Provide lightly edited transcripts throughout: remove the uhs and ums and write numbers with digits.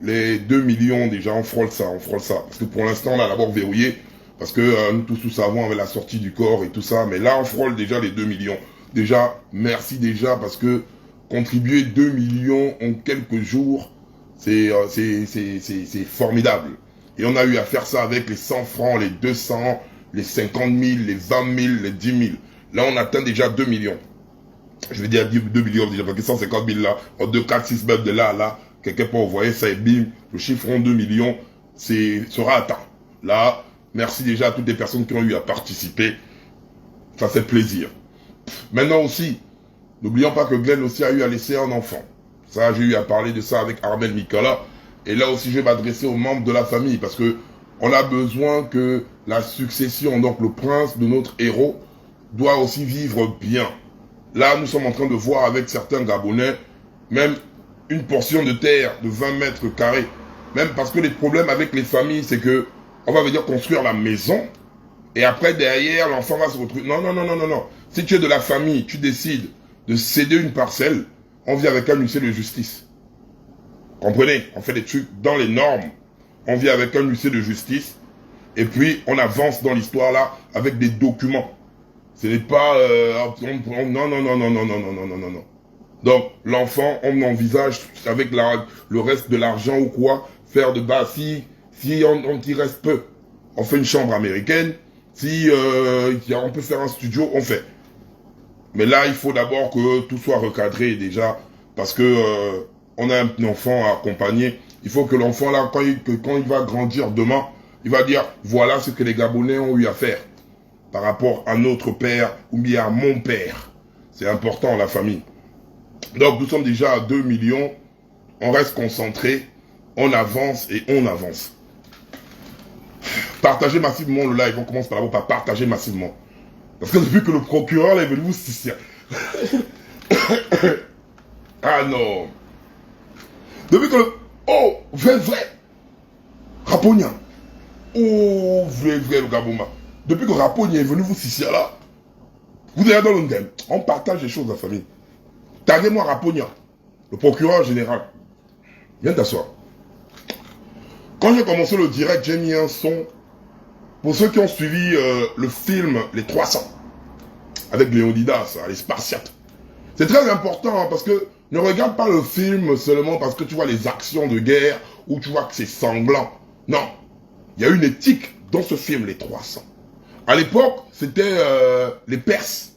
les 2 millions, déjà, on frôle ça, on frôle ça. Parce que pour l'instant, on a d'abord verrouillé. Parce que nous tous, nous savons avec la sortie du corps et tout ça. Mais là, on frôle déjà les 2 millions. Déjà, merci déjà parce que contribuer 2 millions en quelques jours, c'est formidable. Et on a eu à faire ça avec les 100 francs, les 200, les 50 000, les 20 000, les 10 000. Là, on atteint déjà 2 millions. Je veux dire 2 millions déjà, parce que 150 000 là, en 2, 4, 6 mètres de là à là, quelque part, vous voyez ça et bim, le chiffre en 2 millions, sera atteint. Là, merci déjà à toutes les personnes qui ont eu à participer. Ça fait plaisir. Maintenant aussi, n'oublions pas que Glenn aussi a eu à laisser un enfant. Ça, j'ai eu à parler de ça avec Armel Nicolas. Et là aussi, je vais m'adresser aux membres de la famille parce que on a besoin que la succession, donc le prince de notre héros, doit aussi vivre bien. Là, nous sommes en train de voir avec certains Gabonais, même une portion de terre de 20 mètres carrés. Même parce que les problèmes avec les familles, c'est que on va venir construire la maison et après, derrière, l'enfant va se retrouver. Non, non, non, non, non, non. Si tu es de la famille, tu décides de céder une parcelle, on vient avec un huissier de justice. Comprenez? On fait des trucs dans les normes. On vient avec un huissier de justice et puis on avance dans l'histoire là avec des documents. Ce n'est pas... non, non, non, non, non, non, non, non, non, non, non. Donc, l'enfant, on envisage avec le reste de l'argent ou quoi, faire de bas. Si on y reste peu, on fait une chambre américaine. Si on peut faire un studio, on fait. Mais là, il faut d'abord que tout soit recadré déjà, parce que on a un enfant à accompagner. Il faut que l'enfant là, quand il va grandir demain, il va dire, voilà ce que les Gabonais ont eu à faire par rapport à notre père ou bien à mon père. C'est important, la famille. Donc, nous sommes déjà à 2 millions. On reste concentré, on avance et on avance. Partagez massivement le live. On commence par là-bas par partager massivement. Parce que depuis que le procureur là, est venu vous sister. Ah non. Depuis que le... Oh, vrai. Raponia. Oh, vrai, le Gabouma. Depuis que Raponia est venu vous sister là, vous êtes dans le game. On partage les choses, la famille. Taguez-moi Raponia, le procureur général. Viens t'asseoir. Quand j'ai commencé le direct, j'ai mis un son. Pour ceux qui ont suivi le film Les 300, avec Léonidas, les Spartiates. C'est très important hein, parce que ne regarde pas le film seulement parce que tu vois les actions de guerre ou tu vois que c'est sanglant. Non, il y a une éthique dans ce film Les 300. À l'époque, c'était les Perses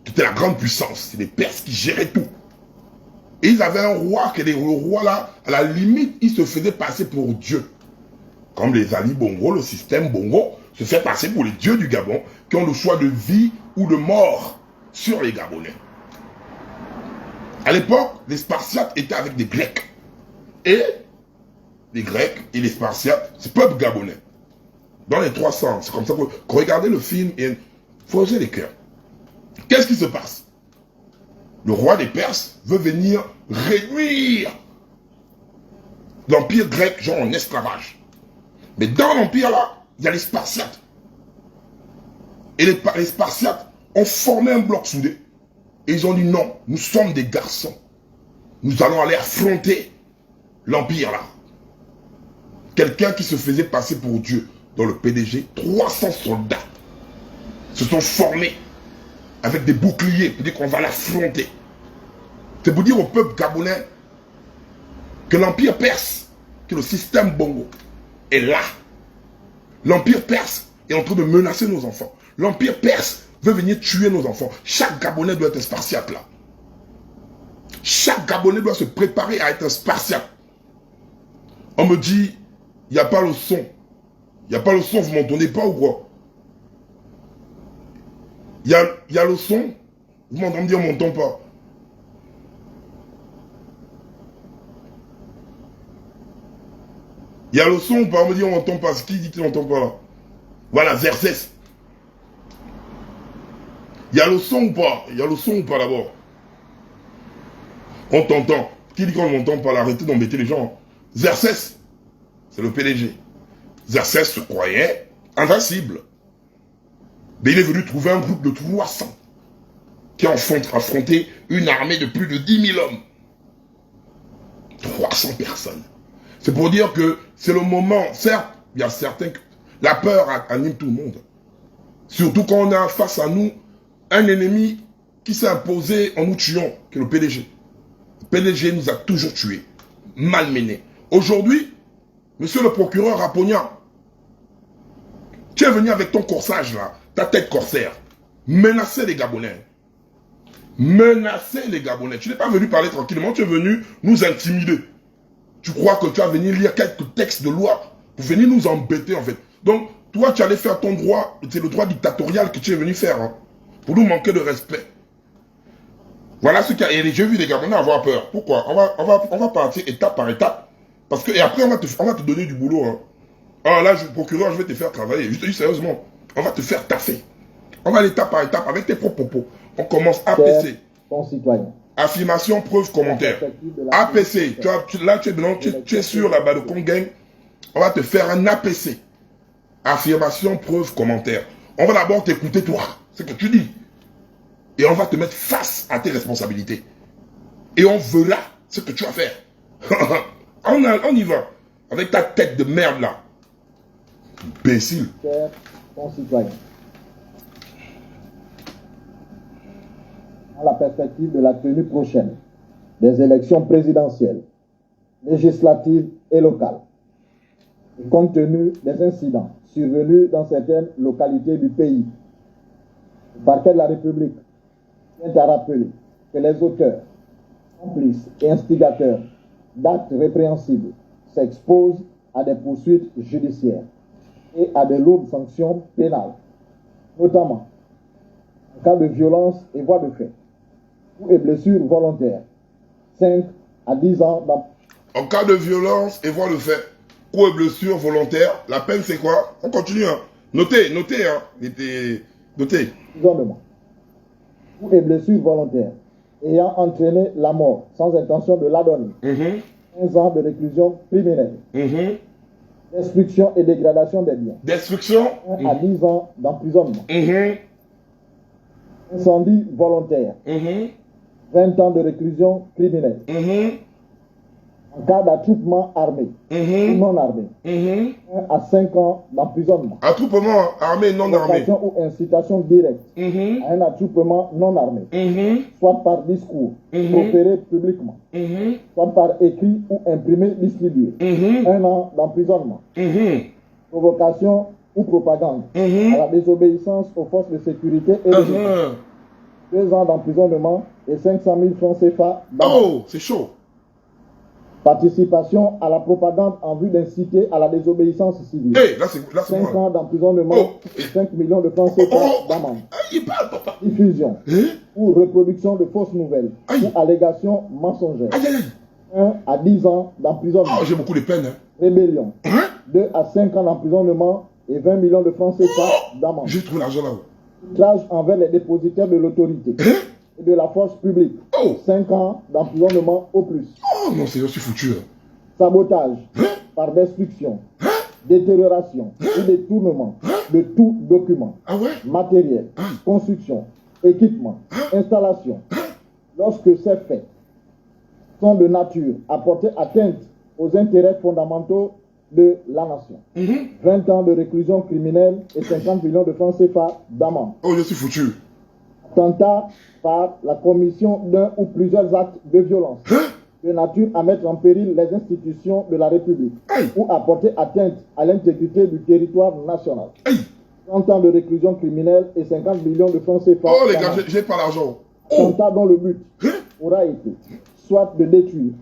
qui étaient la grande puissance. C'est les Perses qui géraient tout. Et ils avaient un roi, le roi là, à la limite, il se faisait passer pour Dieu. Comme les Ali Bongo, le système Bongo, se fait passer pour les dieux du Gabon qui ont le choix de vie ou de mort sur les Gabonais. À l'époque, les Spartiates étaient avec des Grecs. Et les Grecs et les Spartiates, c'est peuple gabonais. Dans les 300, c'est comme ça que regardez le film et forgez les cœurs. Qu'est-ce qui se passe? Le roi des Perses veut venir réduire l'empire grec, genre en esclavage. Mais dans l'empire là, il y a les Spartiates. Et les Spartiates ont formé un bloc soudé. Et ils ont dit non, nous sommes des garçons. Nous allons aller affronter l'empire là. Quelqu'un qui se faisait passer pour Dieu dans le PDG, 300 soldats se sont formés avec des boucliers pour dire qu'on va l'affronter. C'est pour dire au peuple gabonais que l'empire perse, que le système Bongo est là. L'empire perse est en train de menacer nos enfants. L'empire perse veut venir tuer nos enfants. Chaque Gabonais doit être un Spartiate là. Chaque Gabonais doit se préparer à être un Spartiate. On me dit, il n'y a pas le son. Il n'y a pas le son, vous m'entendez pas ou quoi? Il y a le son, vous m'entendez dire, on m'entend pas. Il y a le son ou pas? On me dit, on m'entend pas. C'est qui dit qu'il n'entend pas là? Voilà, Xerxes. Il y a le son ou pas? Il y a le son ou pas d'abord? On t'entend. Qui dit qu'on ne m'entend pas? Arrêtez d'embêter les gens. Xerxes, c'est le PDG. Xerxes se croyait invincible. Mais il est venu trouver un groupe de 300 qui a affronté une armée de plus de 10 000 hommes. 300 personnes. C'est pour dire que c'est le moment. Certes, il y a certains... La peur anime tout le monde. Surtout quand on a face à nous un ennemi qui s'est imposé en nous tuant, qui est le PDG. Le PDG nous a toujours tués, malmenés. Aujourd'hui, monsieur le procureur Rapogna, tu es venu avec ton corsage là, ta tête corsaire, menacer les Gabonais. Menacer les Gabonais. Tu n'es pas venu parler tranquillement, tu es venu nous intimider. Tu crois que tu vas venir lire quelques textes de loi pour venir nous embêter en fait. Donc, toi, tu allais faire ton droit, c'est le droit dictatorial que tu es venu faire, hein, pour nous manquer de respect. Voilà ce qu'il y a. Et j'ai vu les Gabonais avoir peur. Pourquoi? On va partir étape par étape. Parce que, et après, on va te donner du boulot. Hein. Ah là, procureur, je vais te faire travailler. Je te dis sérieusement, on va te faire taffer. On va aller étape par étape avec tes propres propos. On commence APC. Affirmation, preuve, commentaire. APC. Là, tu es sur la bas de Congang. On va te faire un APC. Affirmation, preuve, commentaire. On va d'abord t'écouter toi, ce que tu dis. Et on va te mettre face à tes responsabilités. Et on verra ce que tu vas faire. on y va. Avec ta tête de merde là. Imbécile. Chers concitoyens, dans la perspective de la tenue prochaine des élections présidentielles, législatives et locales, et compte tenu des incidents survenus dans certaines localités du pays, le parquet de la République tient à rappeler que les auteurs, complices et instigateurs d'actes répréhensibles s'exposent à des poursuites judiciaires et à de lourdes sanctions pénales, notamment en cas de violence et voies de fait, ou et blessures volontaires, 5 à 10 ans d'emprisonnement. En cas de violence et voies de fait, ou et blessures volontaires, la peine c'est quoi? On continue, hein. Notez, hein. Notez. Ou et blessures volontaires ayant entraîné la mort sans intention de la donner. 15 ans de réclusion criminelle. Destruction et dégradation des biens. Destruction. 1 à 10 ans d'emprisonnement. Incendie volontaire. 20 ans de réclusion criminelle. En cas d'attroupement armé ou non armé. 1 à 5 ans d'emprisonnement. Attroupement armé non armé. Ou incitation directe à un attroupement non armé. Soit par discours, opéré publiquement. Soit par écrit ou imprimé distribué. 1 an d'emprisonnement. Provocation ou propagande à la désobéissance aux forces de sécurité et de 2 ans d'emprisonnement et 500 000 francs CFA d'amende. Oh, c'est chaud. Participation à la propagande en vue d'inciter à la désobéissance civile. Hey, là, c'est 5 ans d'emprisonnement et 5 millions de francs CFA d'amende. Diffusion ou reproduction de fausses nouvelles ou allégations mensongères. 1 à 10 ans d'emprisonnement. Oh, j'ai beaucoup de peine. Hein. Rébellion. 2 à 5 ans d'emprisonnement et 20 millions de francs CFA d'amende. J'ai trouvé l'argent là. Outrage envers les dépositaires de l'autorité et de la force publique. 5 ans d'emprisonnement au plus. Oh non, c'est aussi foutu. Hein. Sabotage par destruction, détérioration ou détournement de tout document, matériel, construction, équipement, installation, lorsque ces faits sont de nature à porter atteinte aux intérêts fondamentaux de la nation. 20 ans de réclusion criminelle et 50 millions de francs CFA d'amende. Oh, je suis foutu. Attentat par la commission d'un ou plusieurs actes de violence de nature à mettre en péril les institutions de la République ou à porter atteinte à l'intégrité du territoire national. 30 ans de réclusion criminelle et 50 millions de francs CFA. Oh les gars, j'ai pas l'argent. Attentat dont le but aura été soit de détruire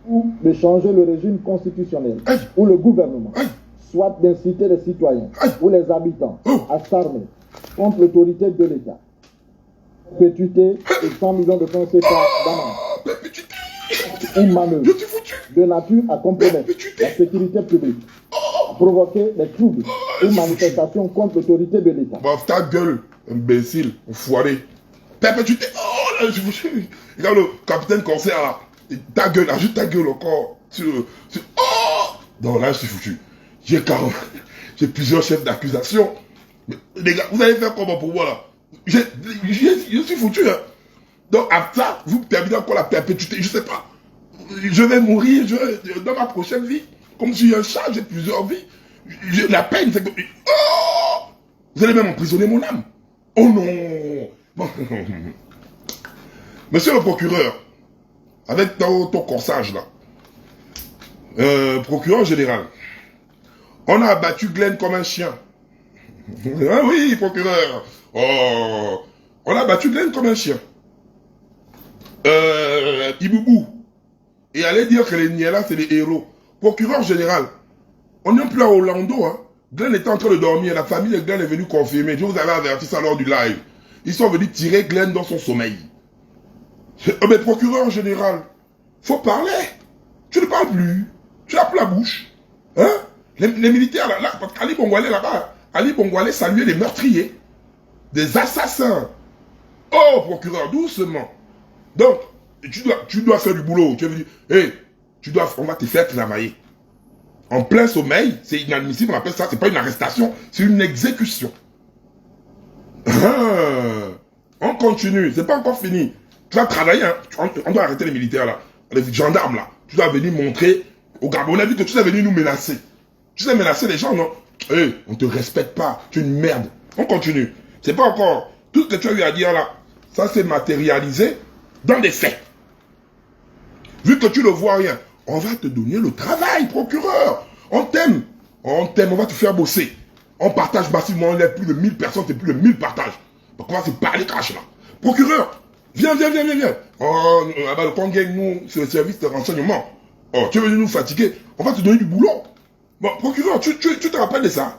ou de changer le régime constitutionnel ou le gouvernement, soit d'inciter les citoyens ou les habitants à s'armer contre l'autorité de l'État. Perpétuité et 100 millions de francs CFA d'amende. Une manœuvre de nature à compromettre la sécurité publique, à provoquer des troubles ou manifestations contre l'autorité de l'État. Bah, ta gueule, imbécile, enfoiré. Perpétuité. Oh là, je vous regarde le capitaine Corsaire là. Ta gueule, ajoute ta gueule encore. Oh non, là, je suis foutu. J'ai plusieurs chefs d'accusation. Les gars, vous allez faire comment pour moi là? Je suis foutu. Hein. Donc, à ça, vous terminez encore la perpétuité, je sais pas. je vais mourir dans ma prochaine vie. Comme je suis un chat, j'ai plusieurs vies. La peine, c'est que... Oh, vous allez même emprisonner mon âme. Oh non. Bon. Monsieur le procureur, avec ton corsage là, procureur général, on a abattu Glenn comme un chien. Ah oui, procureur. Oh, on a abattu Glenn comme un chien. Iboubou. Et allez dire que les Niela, c'est des héros. Procureur général, on n'est plus à Orlando, hein. Glenn était en train de dormir, la famille de Glenn est venue confirmer. Je vous avais averti ça lors du live. Ils sont venus tirer Glenn dans son sommeil. Mais procureur général, faut parler. Tu ne parles plus. Tu n'as plus la bouche. Hein? Les militaires là, parce qu'Ali Bongwale là-bas, Ali Bongwale saluait les meurtriers, des assassins. Oh, procureur, doucement. Donc, tu dois faire du boulot. Tu veux dire, hey, on va te faire travailler. En plein sommeil, c'est inadmissible, on appelle ça, c'est pas une arrestation, c'est une exécution. On continue, c'est pas encore fini. Tu vas travailler, hein. On doit arrêter les militaires là, les gendarmes là. Tu dois venir montrer au Gabon, on a vu que tu es venu nous menacer. Tu sais menacer les gens, non? Hey, on te respecte pas, tu es une merde. On continue. C'est pas encore. Tout ce que tu as eu à dire là, ça s'est matérialisé dans des faits. Vu que tu ne vois rien, on va te donner le travail, procureur. On t'aime. On t'aime, on va te faire bosser. On partage massivement, on est plus de 1000 personnes, c'est plus de 1000 partages. Donc on va se parler cash là. Procureur, viens. Oh, le Congain, nous, c'est le service de renseignement. Oh, tu es venu nous fatiguer, on va te donner du boulot. Bon, procureur, tu te rappelles de ça?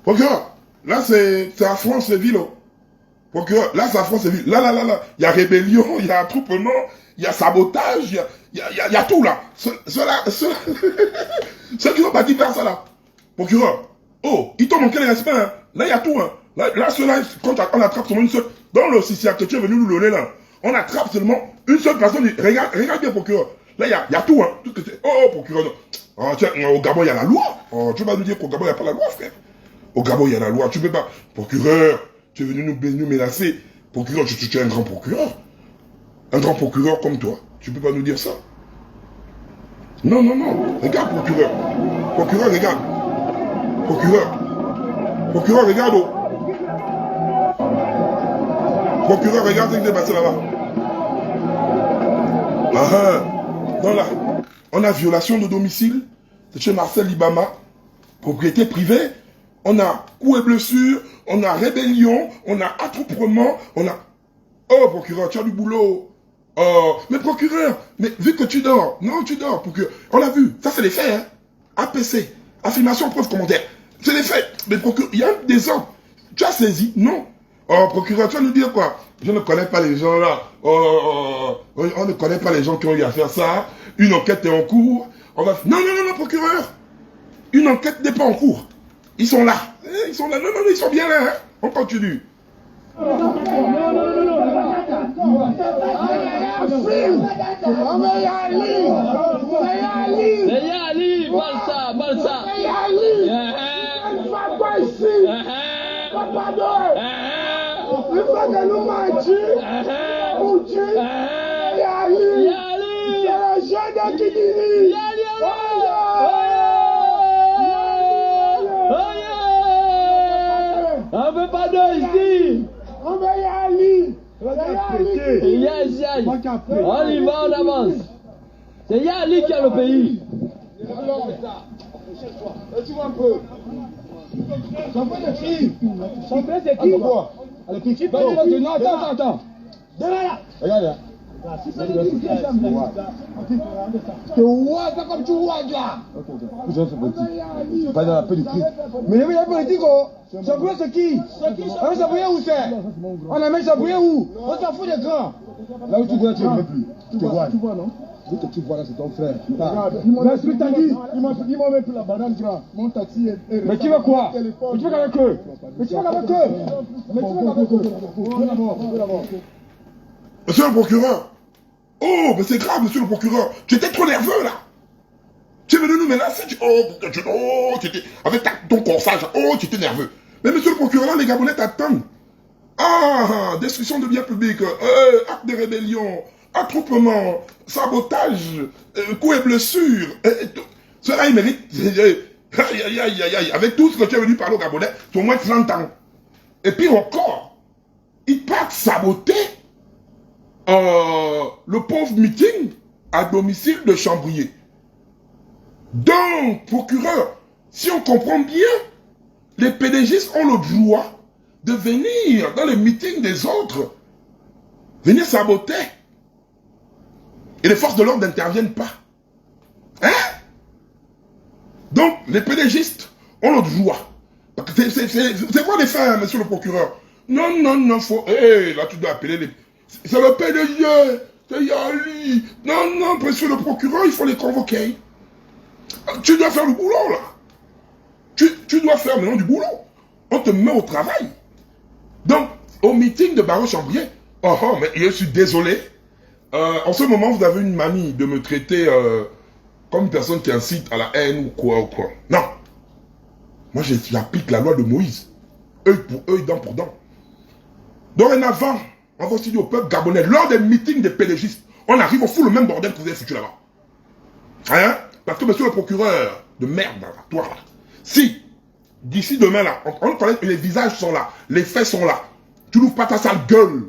Procureur, là c'est à France-Ville. Procureur, là c'est à France-Ville. Là, il y a rébellion, il y a attroupement, il y a sabotage, il y a tout là. Ceux qui sont partis faire ça là. Procureur, oh, ils t'ont manqué les respect. Hein. Là il y a tout. Hein. Là ceux-là, quand on attrape seulement une seule, dans le CCA que tu es venu nous donner là, on attrape seulement une seule personne. Regarde bien, procureur. Là il y a tout. Hein. Tout procureur. Oh, tiens, au Gabon il y a la loi. Oh, tu vas nous dire qu'au Gabon il n'y a pas la loi, frère. Au Gabon, il y a la loi, tu peux pas. Procureur, tu es venu nous menacer. Procureur, tu es un grand procureur. Un grand procureur comme toi. Tu peux pas nous dire ça. Non. Regarde, procureur. Procureur, regarde. Procureur, regarde. Oh. Procureur, regarde ce qui s'est passé là-bas. Non, là. On a violation de domicile. C'est chez Marcel Libama. Propriété privée. On a coups et blessures, on a rébellion, on a attroupement, on a... Oh, procureur, tu as du boulot. Oh, mais procureur, mais vu que tu dors, non, tu dors, procureur. On l'a vu, ça c'est les faits, hein. APC, affirmation, preuve, commentaire. C'est les faits. Mais procureur, il y a des hommes. Tu as saisi? Non. Oh, procureur, tu vas nous dire quoi? Je ne connais pas les gens là. On ne connaît pas les gens qui ont eu à faire ça. Une enquête est en cours. On va... Non, procureur. Une enquête n'est pas en cours. Ils sont là. Ils sont là. Non, ils sont bien là. Hein. On continue. On veut pas d'eux ici. On veut y aller. On y va, on avance. C'est Yali qui a le pays. Tu vois un peu. Son frère c'est qui? Son frère c'est qui? Elle est petite. Non, attends. Devant là. Regarde là. Tu vois ça comme tu vois là. Ok. Pas dans la politique. Mais il y a politique. Son frère c'est qui? On a mis Chabrier où c'est? On a mis Chabrier où? On s'en fout des grands. Là où tu vois, tu ne veux plus. Tu vois, non? Vu que tu vois là, c'est ton frère. L'esprit t'a dit. Ils m'ont même pris la banane, grand. Mon taxi est. Mais tu veux quoi? Mais tu veux qu'avec eux? Mais tu veux qu'avec eux? Mais tu veux qu'avec eux? Monsieur le procureur. Oh, mais c'est grave, monsieur le procureur. Tu étais trop nerveux là. Tu es venu nous menacer. Tu étais. Avec ton corsage. Oh, tu étais nerveux. Mais monsieur le procureur, là, les Gabonais t'attendent. Ah, destruction de biens publics, acte de rébellion, attroupement, sabotage, coups et blessures. Cela, il mérite. Avec tout ce que tu es venu parler aux Gabonais, c'est au moins 30 ans. Et puis encore, ils partent saboter le pauvre meeting à domicile de Chambrier. Donc, procureur, si on comprend bien, les PDGistes ont le droit de venir dans les meetings des autres, venir saboter. Et les forces de l'ordre n'interviennent pas. Hein? Donc, les PDGistes ont le droit. C'est quoi les faits, monsieur le procureur? Non, faut... Hé, là, tu dois appeler les... C'est le PDG, c'est Yali. Non, monsieur le procureur, il faut les convoquer. Tu dois faire le boulot, là. Tu dois faire maintenant du boulot. On te met au travail. Donc, au meeting de Baron Chambrier, mais je suis désolé. En ce moment, vous avez une manie de me traiter comme une personne qui incite à la haine ou quoi. Non. Moi, j'applique la loi de Moïse. Œil pour œil, dent pour dent. Dorénavant, on va aussi dire au peuple gabonais, lors des meetings des PDGistes, on arrive, on fout le même bordel que vous avez foutu là-bas. Hein? Parce que monsieur le procureur de merde, là, toi là, si, d'ici demain là, on connaît, les visages sont là, les faits sont là, tu n'ouvres pas ta sale gueule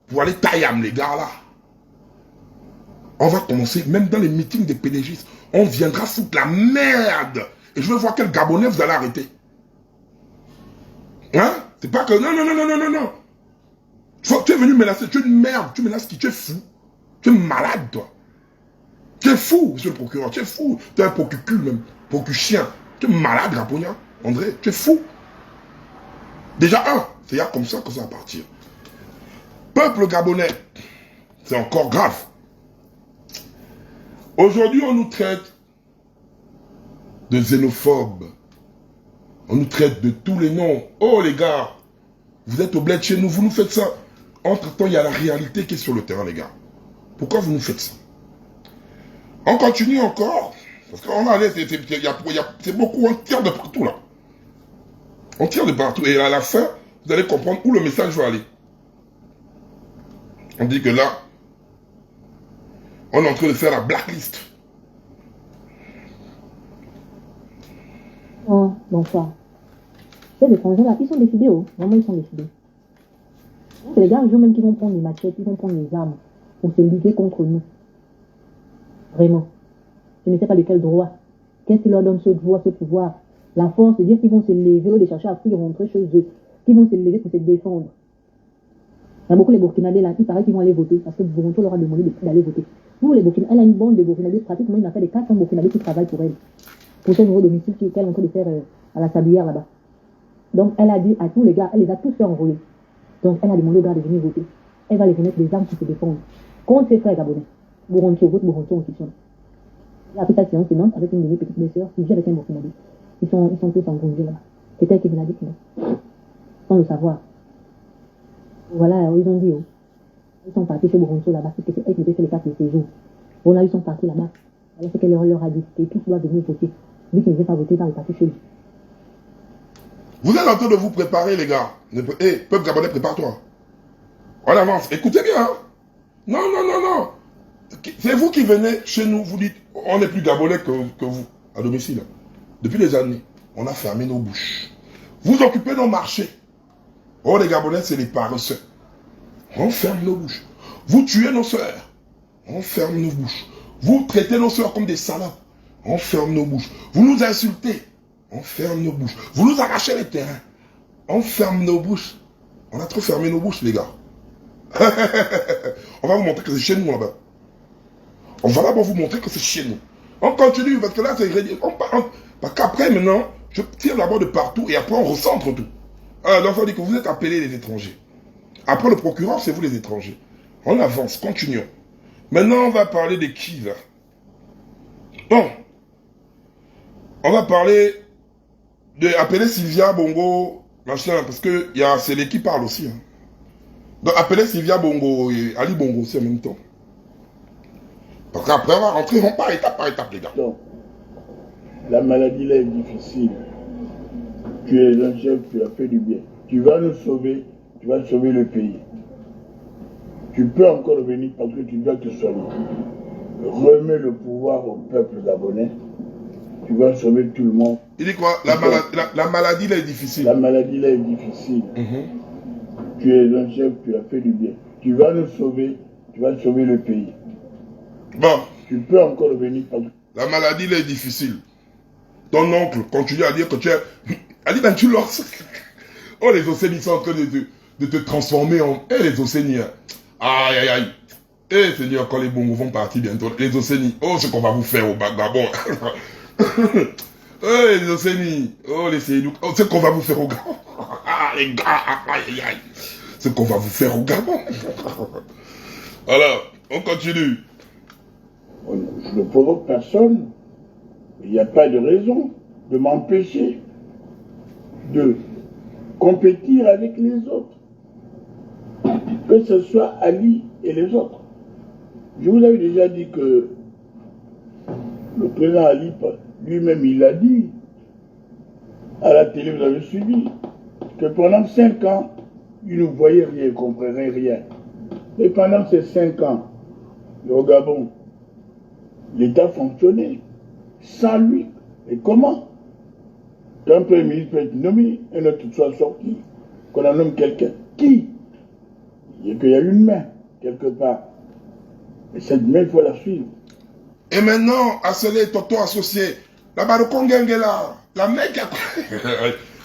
pour aller taillam les gars là. On va commencer, même dans les meetings des PDGistes, on viendra foutre la merde. Et je veux voir quel Gabonais vous allez arrêter. Hein? C'est pas que... Non. Tu es venu menacer, tu es une merde, tu menaces qui? Tu es fou. Tu es malade, toi. Tu es fou, monsieur le procureur, tu es fou. Tu es un procureur même, procureur. Tu es malade, Rapogna, André, tu es fou. Déjà, c'est comme ça que ça va partir. Peuple gabonais, c'est encore grave. Aujourd'hui, on nous traite de xénophobes. On nous traite de tous les noms. Oh les gars, vous êtes au bled chez nous, vous nous faites ça. Entre-temps, il y a la réalité qui est sur le terrain, les gars. Pourquoi vous nous faites ça? On continue encore. Parce qu'on a c'est beaucoup, on tire de partout là. On tire de partout. Et à la fin, vous allez comprendre où le message va aller. On dit que là, on est en train de faire la blacklist. Oh, bonsoir. Ces étrangers-là, ils sont décidés, oh. Vraiment, ils sont décidés. C'est les gars, les gens même qui vont prendre les machettes, ils vont prendre les armes pour se liguer contre nous. Vraiment. Je ne sais pas de quel droit. Qu'est-ce qui leur donne ce droit, ce pouvoir? La force, c'est dire qu'ils vont se lever, de chercher à fuir, rentrer chez eux. Qu'ils vont se lever pour se défendre. Il y a beaucoup les Burkinabés là, qui paraît qu'ils vont aller voter, parce que Boronto leur a demandé d'aller voter. Nous, les Burkinabés, elle a une bande de Burkinabés, pratiquement une affaire de 400 Burkinabés qui travaillent pour elle. Pour son nouveau domicile qu'elle est en train de faire à la Sablière là-bas. Donc elle a dit à tous les gars, elle les a tous fait enrôler. Donc elle a demandé aux gars de venir voter. Elle va les remettre des armes pour se défendre. Contre ses frères gabonais. Boronto, vote Boronto en question. Elle a fait sa séance sénante avec une de mes petites sœurs qui vit avec un Burkinabé. Ils sont tous en congé là-bas. C'est elle qui me l'a dit, sans le savoir. Voilà, ils ont dit, ils sont partis chez Boronto là-bas, parce que c'est elle qui devait faire les cartes de séjour. Bon là, ils sont partis là-bas. Voilà ce qu'elle leur a dit, et tous doivent venir voter. Lui qui ne vient pas voter, il va repartir chez lui. Vous êtes en train de vous préparer, les gars. Peuple gabonais, prépare-toi. On avance. Écoutez bien. Hein? Non. C'est vous qui venez chez nous, vous dites, on est plus gabonais que vous, à domicile. Depuis des années, on a fermé nos bouches. Vous occupez nos marchés. Oh, les Gabonais, c'est les paresseux. On ferme nos bouches. Vous tuez nos sœurs. On ferme nos bouches. Vous traitez nos sœurs comme des salopes. On ferme nos bouches. Vous nous insultez. On ferme nos bouches. Vous nous arrachez les terrains. On ferme nos bouches. On a trop fermé nos bouches, les gars. On va vous montrer que c'est chez nous, là-bas. On va d'abord vous montrer que c'est chez nous. On continue, parce que là, c'est... Parce qu'après, maintenant, je tire d'abord de partout et après, on recentre tout. Donc, on dit que vous êtes appelés les étrangers. Après, le procureur, c'est vous les étrangers. On avance, continuons. Maintenant, on va parler de qui, là? Bon. On va parler de... Appeler Sylvia Bongo, machin, parce que c'est l'équipe qui parle aussi. Hein. Donc, appeler Sylvia Bongo et Ali Bongo aussi en même temps. Parce qu'après, on va rentrer par étape, les gars. Donc, la maladie là est difficile. Tu es un chef, tu as fait du bien. Tu vas nous sauver, tu vas sauver le pays. Tu peux encore revenir parce que tu dois te sauver. Remets le pouvoir au peuple gabonais. Tu vas sauver tout le monde. Il dit quoi? La maladie là est difficile. La maladie là est difficile. Tu es un chef, tu as fait du bien. Tu vas nous sauver, tu vas sauver le pays. Bon. Tu peux encore revenir parce que... La maladie là est difficile. Ton oncle continue à dire que tu es... Elle dit, ben tu l'os. Oh, les Océniens sont en train de te transformer en... Eh, les Océniens. Aïe, aïe, aïe. Eh, Seigneur, quand les Bongos vont partir bientôt, les Océniens, oh, ce qu'on va vous faire au Gabon. Eh, les Océniens, oh, les Sénouk, oh, ce qu'on va vous faire au Gabon. Ah, les gars, aïe, aïe, aïe. Ce qu'on va vous faire au Gabon. Alors, on continue. Je ne provoque personne. Il n'y a pas de raison de m'empêcher de compétir avec les autres. Que ce soit Ali et les autres. Je vous avais déjà dit que le président Ali, lui-même, il a dit, à la télé, vous avez suivi, que pendant 5 ans, il ne voyait rien, il ne comprenait rien. Et pendant ces 5 ans, au Gabon, l'État fonctionnait sans lui. Et comment? Qu'un premier ministre peut être nommé, un autre soit sorti, qu'on en nomme quelqu'un. Qui? Il y a une main, quelque part. Et cette main, il faut la suivre. Et maintenant, Asselé, Toto associé, la Barokongengue là, la main qui a...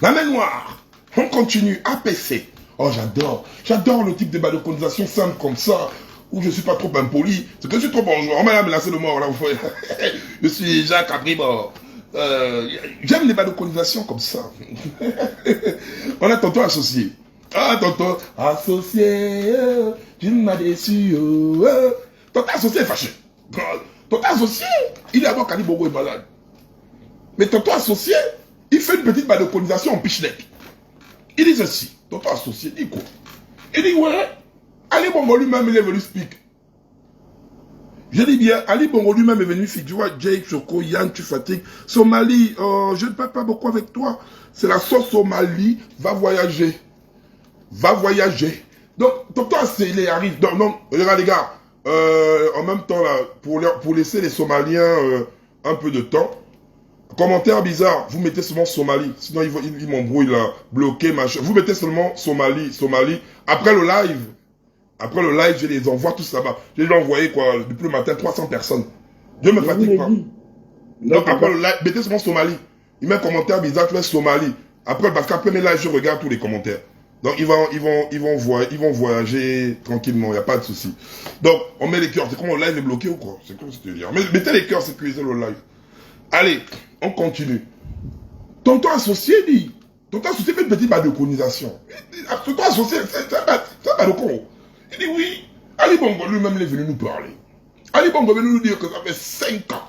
la main noire. On continue, APC. Oh, j'adore le type de balocalisation simple comme ça, où je ne suis pas trop impoli. C'est que je suis trop bonjour. On m'a menacé le mort là, vous voyez. Je suis Jacques Abribor. J'aime les balocalisations comme ça. On a Tonton associé. Ah, Tonton associé, tu m'as déçu. Tonton associé est fâché. Tonton associé, il est avant qu'Ali Bongo est malade. Mais Tonton associé, il fait une petite balocalisation en pichnek. Il dit ceci. Tonton associé, il dit quoi? Il dit ouais, Ali Bongo lui-même il est venu speak. Je dis bien, Ali Bongo lui-même est venu speak. Tu vois, Jake, Choco, Yann, tu fatigues. Somalie, je ne parle pas beaucoup avec toi. C'est la sauce Somalie, va voyager. Va voyager. Donc, Tonton associé, il arrive. Non, regarde les gars, en même temps là, pour laisser les Somaliens un peu de temps, commentaire bizarre, vous mettez seulement Somalie, sinon ils m'embrouillent là, bloqué, machin. Vous mettez seulement Somalie. Après le live, je les envoie tous là-bas. Je les ai envoyés quoi, depuis le matin, 300 personnes. Dieu me fatigue pas. Donc après le live, mettez seulement Somalie. Il met un commentaire bizarre, tu mets Somalie. Après, parce qu'après mes lives, je regarde tous les commentaires. Donc ils vont voyager tranquillement, il n'y a pas de souci. Donc on met les cœurs, c'est comme le live est bloqué ou quoi? C'est comme ça te dire. Mais mettez les cœurs, sécurisez le live. Allez, on continue. Tonton associé dit, Tonton associé fait une petite balconisation. Tonton associé, c'est un balcon. Il dit oui, Ali Bongo lui-même il est venu nous parler. Ali Bongo est venu nous dire que ça fait 5 ans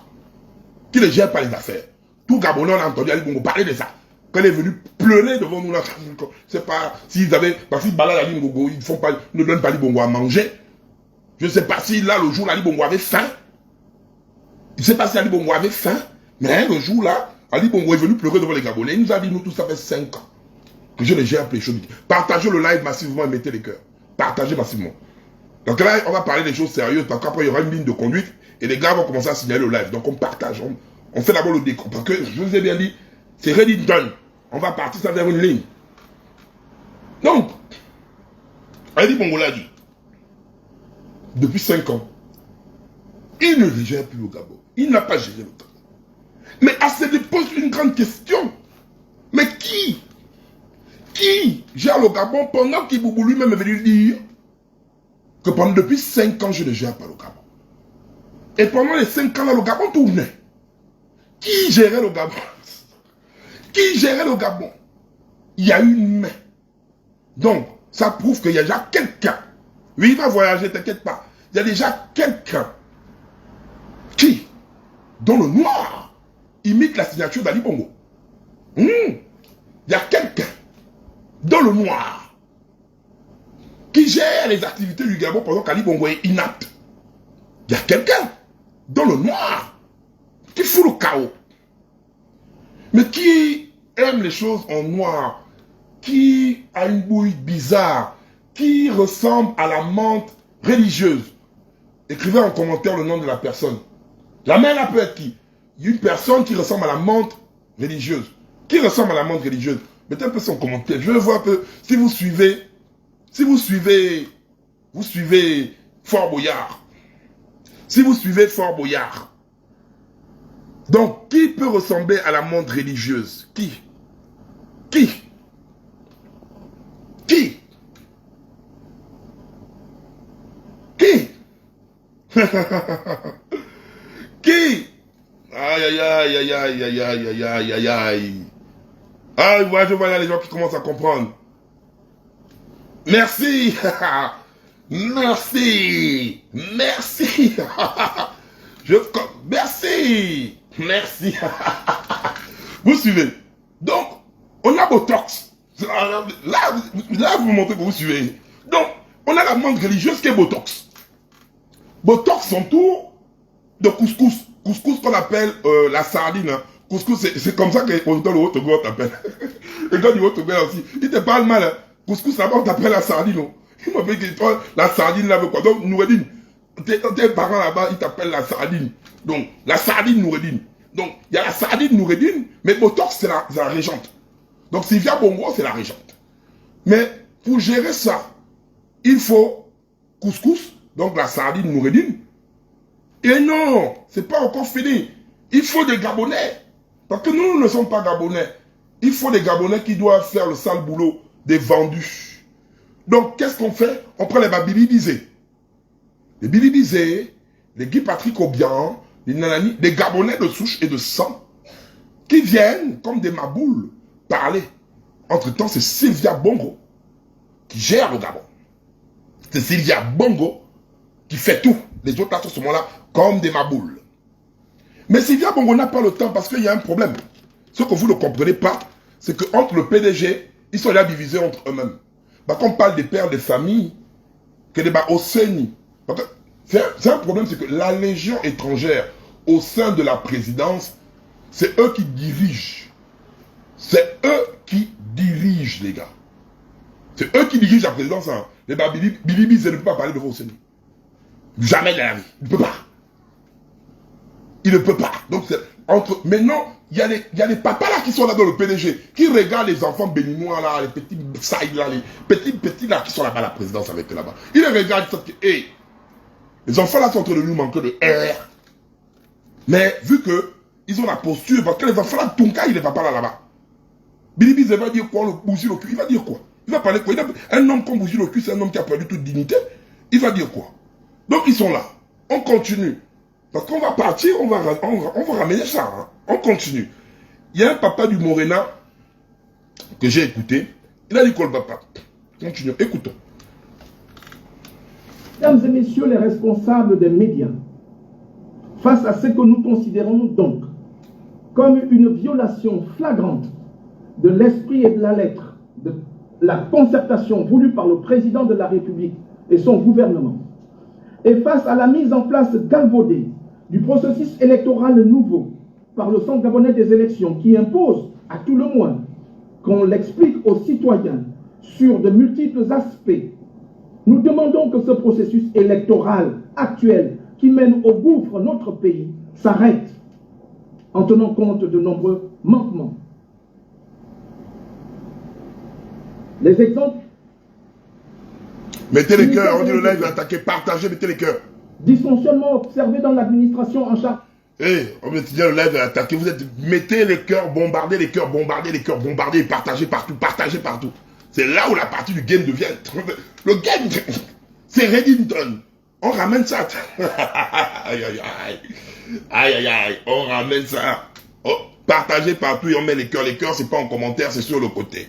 qu'il ne gère pas les affaires. Tout Gabonais on a entendu Ali Bongo parler de ça. Quand il est venu pleurer devant nous là, je ne sais pas s'ils avaient, parce qu'ils baladent Ali Bongo, ils ne donnent pas Ali Bongo à manger. Je ne sais pas si là le jour là Ali Bongo avait faim. Je ne sais pas si Ali Bongo avait faim. Mais le jour là, Ali Bongo est venu pleurer devant les Gabonais. Il nous a dit, nous tous, ça fait 5 ans que je les gère appelé chaud. Partagez le live massivement et mettez les cœurs. Partagez massivement. Donc là, on va parler des choses sérieuses parce qu'après, il y aura une ligne de conduite et les gars vont commencer à signaler le live. Donc on partage. On fait d'abord le décompte. Parce que je vous ai bien dit, c'est ready done. On va partir ça vers une ligne. Donc, Ali Bongo l'a dit. Depuis 5 ans, il ne les gère plus au Gabon. Il n'a pas géré le Gabon. Mais Asselé pose une grande question. Mais qui gère le Gabon pendant qu'Iboubou lui-même est venu dire que depuis 5 ans, je ne gère pas le Gabon. Et pendant les 5 ans, là, le Gabon tournait. Qui gérait le Gabon? Qui gérait le Gabon? Il y a une main. Donc, ça prouve qu'il y a déjà quelqu'un Oui, il va voyager, t'inquiète pas. Il y a déjà quelqu'un qui, dans le noir, imite la signature d'Ali Bongo. Il y a quelqu'un dans le noir qui gère les activités du Gabon pendant qu'Ali Bongo est inapte. Il y a quelqu'un dans le noir qui fout le chaos. Mais qui aime les choses en noir, qui a une bouille bizarre, qui ressemble à la menthe religieuse. Écrivez en commentaire le nom de la personne. La main là peut être qui? Une personne qui ressemble à la menthe religieuse. Qui ressemble à la menthe religieuse? Mettez un peu son commentaire. Je veux voir que si vous suivez Fort Boyard. Si vous suivez Fort Boyard. Donc, qui peut ressembler à la menthe religieuse? Qui? Qui? Qui? Qui? Qui? Aïe, aïe, aïe, aïe, aïe, aïe, aïe, aïe, aïe, aïe. Ah, je vois là les gens qui commencent à comprendre. Merci. Merci. Merci. Merci. Merci. Vous suivez. Donc, on a Botox. Là, vous me montrez que vous suivez. Donc, on a la menthe religieuse qui est Botox. Botox, son tour de couscous. Couscous qu'on appelle la sardine. Hein. Couscous, c'est comme ça que les producteurs de Haute-Gourde t'appellent. Les gars du Haute-Gourde aussi. Ils te parlent mal. Hein. Couscous, là-bas, on t'appelle la sardine. Oh. Ils m'ont fait que la sardine, là, quoi. Donc, Noureddin, tes parents là-bas, ils t'appellent la sardine. Donc, la sardine Noureddin. Donc, il y a la sardine Noureddin, mais Botox, c'est la régente. Donc, Sylvia Bongo, c'est la régente. Mais, pour gérer ça, il faut couscous, donc la sardine Noureddin. Et non, c'est pas encore fini. Il faut des Gabonais. Parce que nous ne sommes pas Gabonais. Il faut des Gabonais qui doivent faire le sale boulot des vendus. Donc, qu'est-ce qu'on fait? On prend les Babilibisés. Les Bilibisés, les Guy Patrick Obian, les Nanani, des Gabonais de souche et de sang, qui viennent, comme des maboules, parler. Entre-temps, c'est Sylvia Bongo qui gère le Gabon. C'est Sylvia Bongo qui fait tout. Les autres là, à ce moment-là, comme des maboules. Mais Sylvia Bongo n'a pas le temps parce qu'il y a un problème. Ce que vous ne comprenez pas, c'est qu'entre le PDG, ils sont là divisés entre eux-mêmes. Quand on parle des pères de famille, que des Osséni. C'est un problème, c'est que la légion étrangère au sein de la présidence, c'est eux qui dirigent. C'est eux qui dirigent, les gars. C'est eux qui dirigent la présidence. Hein. Les Bilibis ne peuvent pas parler de Osséni. Jamais de la vie. Il ne peut pas. Il ne peut pas. Donc, maintenant, il y a les papas là qui sont là dans le PDG, qui regardent les enfants béninois là, les petits saïds là, les petits là qui sont là-bas à la présidence avec eux là-bas. Ils les regardent, ils disent, hey, les enfants là sont en train de nous manquer de air. Mais vu que ils ont la posture, parce que les enfants là, Tonka, il ne va pas là-bas. Bilibis va dire quoi, le bouger le cul, il va dire quoi? Il va parler quoi? Un homme comme bouger le cul, c'est un homme qui a perdu toute dignité. Il va dire quoi? Donc ils sont là. On continue. Parce qu'on va partir, on va ramener ça. Hein. On continue. Il y a un papa du Morena que j'ai écouté. Il a dit quoi le papa? Continuons, écoutons. Mesdames et messieurs les responsables des médias, face à ce que nous considérons donc comme une violation flagrante de l'esprit et de la lettre de la concertation voulue par le président de la République et son gouvernement, et face à la mise en place galvaudée du processus électoral nouveau par le Centre gabonais des élections qui impose, à tout le moins, qu'on l'explique aux citoyens sur de multiples aspects, nous demandons que ce processus électoral actuel qui mène au gouffre notre pays s'arrête en tenant compte de nombreux manquements. Les exemples... Mettez les cœurs, on dit le live est attaqué, partagez, mettez les cœurs. Dysfonctionnement observé dans l'administration en charge. Hey, on me dit le live est attaqué, vous êtes, mettez les cœurs, bombardez les cœurs, bombardez, partagez partout, partagez partout. C'est là où la partie du game devient... Le game, c'est Reddington. On ramène ça. Aïe, aïe, aïe. Aïe, aïe, aïe. On ramène ça. Oh, partagez partout et on met les cœurs. Les cœurs, c'est pas en commentaire, c'est sur le côté.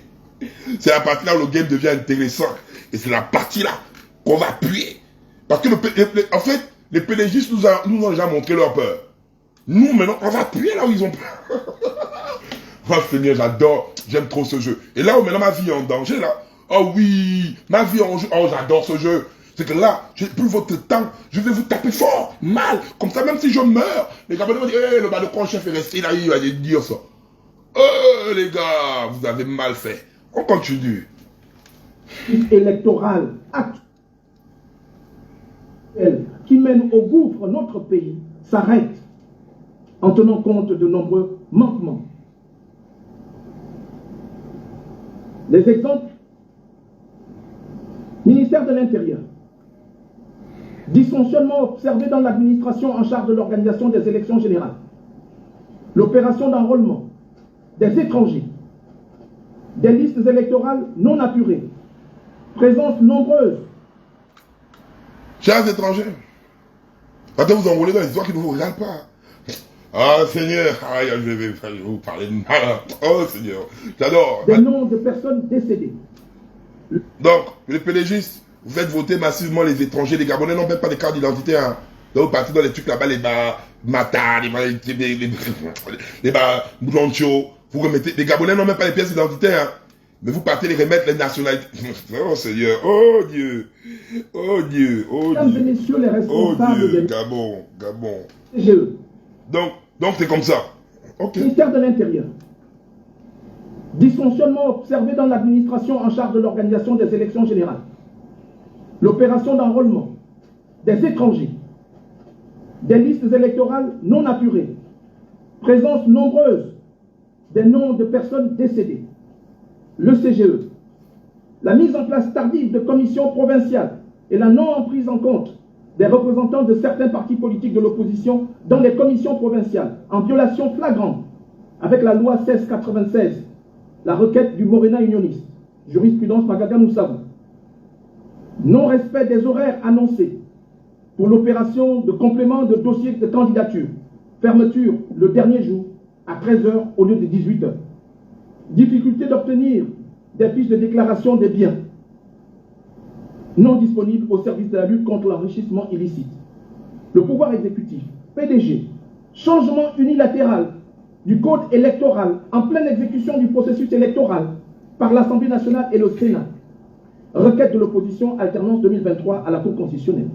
C'est la partie là où le game devient intéressant. Et c'est la partie là qu'on va appuyer. Parce que en fait, les PDGistes nous ont déjà montré leur peur. Nous, maintenant, on va appuyer là où ils ont peur. Oh Seigneur, j'adore, j'aime trop ce jeu. Et là où maintenant ma vie est en danger, là, oh oui, ma vie est en jeu, oh j'adore ce jeu. C'est que là, j'ai plus votre temps, je vais vous taper fort, mal, comme ça même si je meurs, les gars vont dire, hey, le bas de camp chef est resté là, il va dire ça. Oh les gars, vous avez mal fait. On continue. Électoral actuel qui mène au gouffre notre pays s'arrête en tenant compte de nombreux manquements. Les exemples: ministère de l'Intérieur, dysfonctionnement observé dans l'administration en charge de l'organisation des élections générales, l'opération d'enrôlement des étrangers, des listes électorales non apurées, présence nombreuse. Chers étrangers, quand vous enrôlez dans les histoires qui ne vous regardent pas. Ah Seigneur, je vais vous parler de mal. Oh Seigneur, j'adore. Des noms de personnes décédées. Donc, les PDGistes, vous faites voter massivement les étrangers, les Gabonais n'ont même pas de carte d'identité. Hein. Donc vous partez dans les trucs là-bas, les bas Mata, les bas Blancho. Vous remettez, les Gabonais n'ont même pas les pièces d'identité. Hein. Mais vous partez les remettre les nationalités. Oh Seigneur, oh Dieu, oh Dieu, oh Dieu. Mesdames et messieurs les responsables, oh Dieu, Gabon, Gabon. CGE. Donc c'est comme ça. Ok. Ministère de l'Intérieur. Dysfonctionnement observé dans l'administration en charge de l'organisation des élections générales. L'opération d'enrôlement des étrangers. Des listes électorales non apurées. Présence nombreuse des noms de personnes décédées. Le CGE. La mise en place tardive de commissions provinciales et la non-prise en compte des représentants de certains partis politiques de l'opposition dans les commissions provinciales, en violation flagrante avec la loi 1696, la requête du Morena unioniste, jurisprudence Magaga Moussabou. Non-respect des horaires annoncés pour l'opération de complément de dossier de candidature, fermeture le dernier jour à 13 h au lieu de 18 h. Difficulté d'obtenir des fiches de déclaration des biens non disponibles au service de la lutte contre l'enrichissement illicite. Le pouvoir exécutif, PDG, changement unilatéral du code électoral en pleine exécution du processus électoral par l'Assemblée nationale et le Sénat. Requête de l'opposition, alternance 2023 à la Cour constitutionnelle.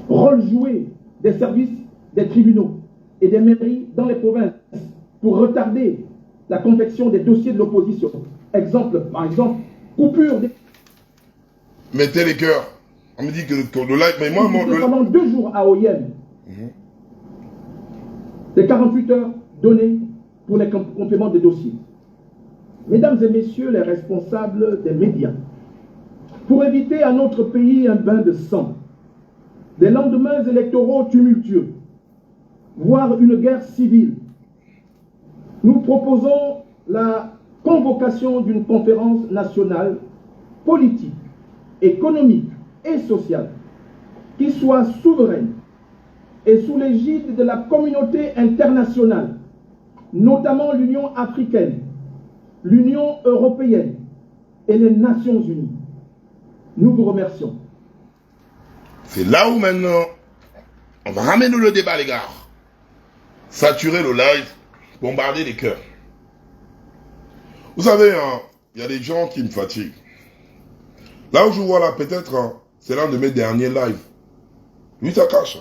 Rôle joué des services des tribunaux et des mairies dans les provinces pour retarder la confection des dossiers de l'opposition. Exemple, par exemple, coupure des... Mettez les cœurs. On me dit que le live... Mais moi, pendant 2 jours à OIM. Les 48 heures données pour les compléments des dossiers. Mesdames et messieurs les responsables des médias, pour éviter à notre pays un bain de sang, des lendemains électoraux tumultueux, voire une guerre civile, nous proposons la convocation d'une conférence nationale politique, économique et sociale qui soit souveraine et sous l'égide de la communauté internationale, notamment l'Union africaine, l'Union européenne et les Nations unies. Nous vous remercions. C'est là où maintenant, on va ramener le débat, les gars. Saturer le live, bombarder les cœurs. Vous savez, il y a des gens qui me fatiguent. Là où je vois là, peut-être, c'est l'un de mes derniers lives. Lui, ça cache.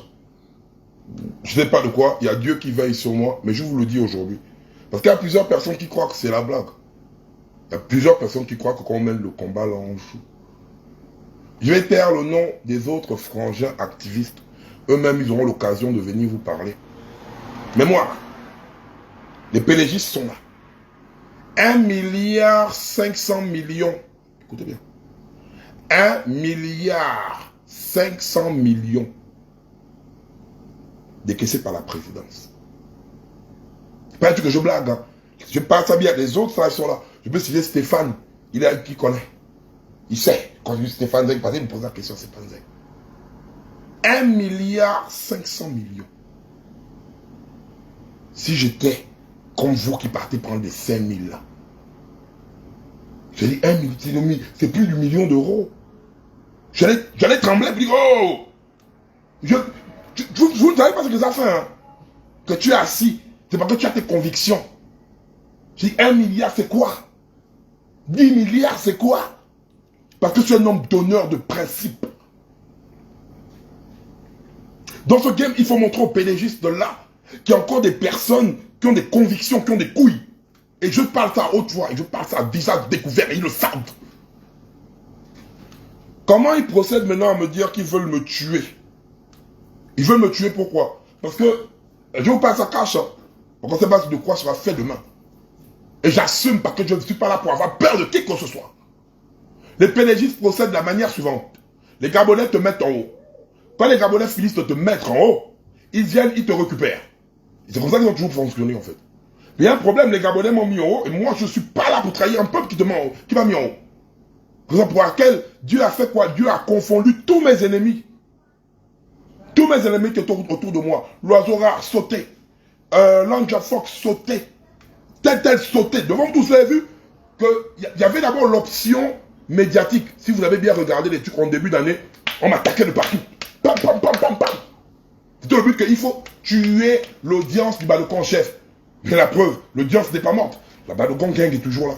Je ne sais pas de quoi, il y a Dieu qui veille sur moi, mais je vous le dis aujourd'hui. Parce qu'il y a plusieurs personnes qui croient que c'est la blague. Il y a plusieurs personnes qui croient que quand on mène le combat, là, on joue. Je vais taire le nom des autres frangins activistes. Eux-mêmes, ils auront l'occasion de venir vous parler. Mais moi, les PDGistes sont là. 1,5 milliard. Écoutez bien. 1,5 milliard décaissés par la présidence. C'est pas un truc que je blague. Hein. Je parle ça bien. Les autres, là, ils sont là. Je peux citer Stéphane. Il est un qui connaît. Il sait. Quand je dis Stéphane Zeng, il me pose la question, Stéphane Zeng. 1,5 milliard. Si j'étais comme vous qui partez prendre des 5 000 là, je dis 1 million, c'est plus du million d'euros. J'allais trembler, puis oh! Vous ne savez pas ce que ça fait, hein? Que tu es assis, c'est parce que tu as tes convictions. J'ai dit, 1 milliard, c'est quoi? 10 milliards, c'est quoi? Parce que tu es un homme d'honneur, de principe. Dans ce game, il faut montrer aux PDGistes de là qu'il y a encore des personnes qui ont des convictions, qui ont des couilles. Et je parle ça à haute voix, et je parle ça à visage découvert, et ils le savent. Comment ils procèdent maintenant à me dire qu'ils veulent me tuer? Ils veulent me tuer pourquoi? Parce que, je vous parle ça cache, hein. On ne sait pas de quoi sera fait demain. Et j'assume parce que je ne suis pas là pour avoir peur de qui que ce soit. Les PDGistes procèdent de la manière suivante. Les Gabonais te mettent en haut. Quand les Gabonais finissent de te mettre en haut, ils viennent, ils te récupèrent. C'est comme ça qu'ils ont toujours fonctionné en fait. Mais il y a un problème, les Gabonais m'ont mis en haut et moi je ne suis pas là pour trahir un peuple qui te met en haut, qui m'a mis en haut. Raison pour laquelle Dieu a fait quoi? Dieu a confondu tous mes ennemis. Tous mes ennemis qui étaient autour de moi. L'oiseau rare sautait. L'ange Fox sautait. Tel sautait. Devant tous, vous avez vu qu'il y avait d'abord l'option médiatique. Si vous avez bien regardé les trucs en début d'année, on m'attaquait de partout. Pam, pam, pam, pam, pam. C'était le but qu'il faut tuer l'audience du Badokon chef. Mais la preuve, l'audience n'est pas morte. La Badokon gang est toujours là.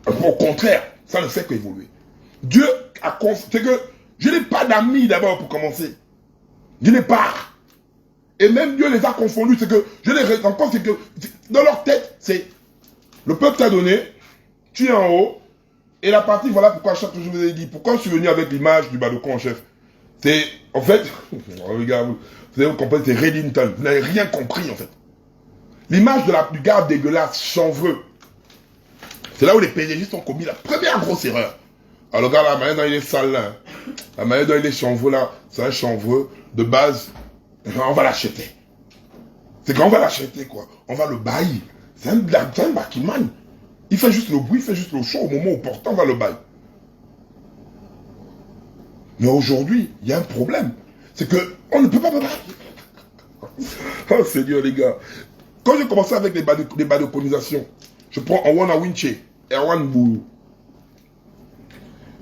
Au contraire, ça ne fait qu'évoluer. Dieu a confié. C'est que je n'ai pas d'amis d'abord pour commencer. Je n'ai pas. Et même Dieu les a confondus. C'est que je les encore, c'est que dans leur tête, c'est le peuple t'a donné, tu es en haut, et la partie, voilà pourquoi chaque jour je vous ai dit, pourquoi je suis venu avec l'image du Badokon en chef. C'est, en fait, regarde, vous avez compris, c'est Reddington. Vous n'avez rien compris en fait. L'image du gars dégueulasse, chanvreux. C'est là où les PDGistes ont commis la première grosse erreur. Alors le gars là, la manière dont il est sale là, la manière dont il est chanvreux là, c'est un chanvreux de base, on va l'acheter. C'est qu'on va l'acheter quoi. On va le bailler. C'est un Bakiman. Il fait juste le bruit, il fait juste le show. Au moment opportun, on va le bailler. Mais aujourd'hui, il y a un problème. C'est que on ne peut pas me bailler. Oh Seigneur les gars. Quand j'ai commencé avec les badoconisations, je prends Anwana Winche, Erwan Boulou.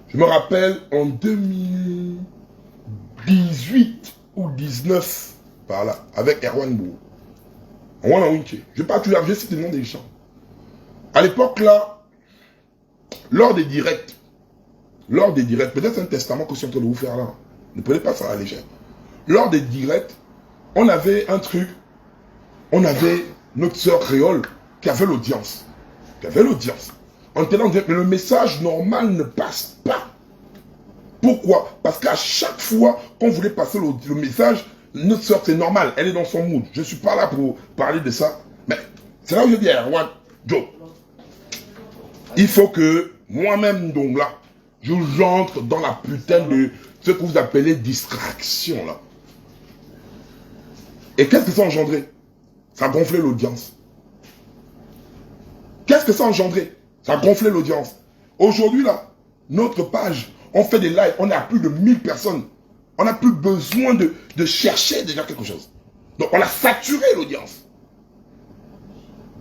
Je me rappelle en 2018 ou 19, par là, avec Erwan Boulou. Anwana Winche. Je ne vais pas tout j'ai cité le nom des gens. À l'époque là, lors des directs, peut-être c'est un testament que je suis en train de vous faire là. Ne prenez pas ça à la légère. Lors des directs, on avait un truc, on avait notre sœur créole qui avait l'audience. On était là, on disait, mais le message normal ne passe pas. Pourquoi? Parce qu'à chaque fois qu'on voulait passer le message, notre sœur c'est normal, elle est dans son mood. Je ne suis pas là pour parler de ça. Mais c'est là où je dis à Erwan, Joe, il faut que moi-même, donc là, j'entre dans la putain de ce que vous appelez distraction là. Et qu'est-ce que ça a engendré? Ça a gonflé l'audience. Qu'est-ce que ça a engendré? Ça a gonflé l'audience. Aujourd'hui là, notre page, on fait des lives, on est à plus de 1000 personnes. On n'a plus besoin de chercher déjà quelque chose. Donc on a saturé l'audience.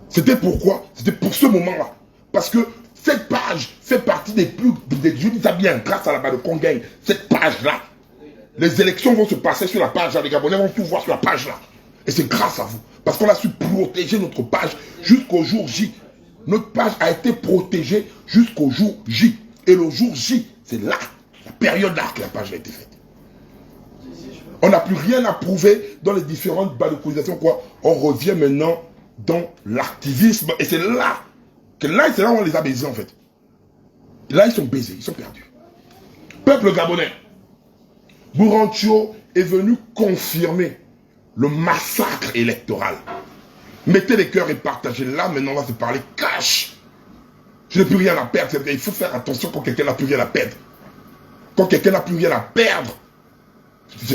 C'était pourquoi? C'était pour ce moment-là. Parce que cette page fait partie des plus... je dis ça bien, grâce à la Badokon Gang, cette page-là, les élections vont se passer sur la page-là, les Gabonais vont tout voir sur la page-là. Et c'est grâce à vous. Parce qu'on a su protéger notre page jusqu'au jour J. Notre page a été protégée jusqu'au jour J. Et le jour J, c'est là, la période là que la page a été faite. On n'a plus rien à prouver dans les différentes badoconisations, quoi. On revient maintenant dans l'activisme. Et c'est là où on les a baisés, en fait. Et là, ils sont baisés, ils sont perdus. Peuple gabonais, Bourantio est venu confirmer le massacre électoral. Mettez les cœurs et partagez. Là, maintenant, on va se parler cash. Je n'ai plus rien à perdre. Il faut faire attention quand quelqu'un n'a plus rien à perdre. Quand quelqu'un n'a plus rien à perdre,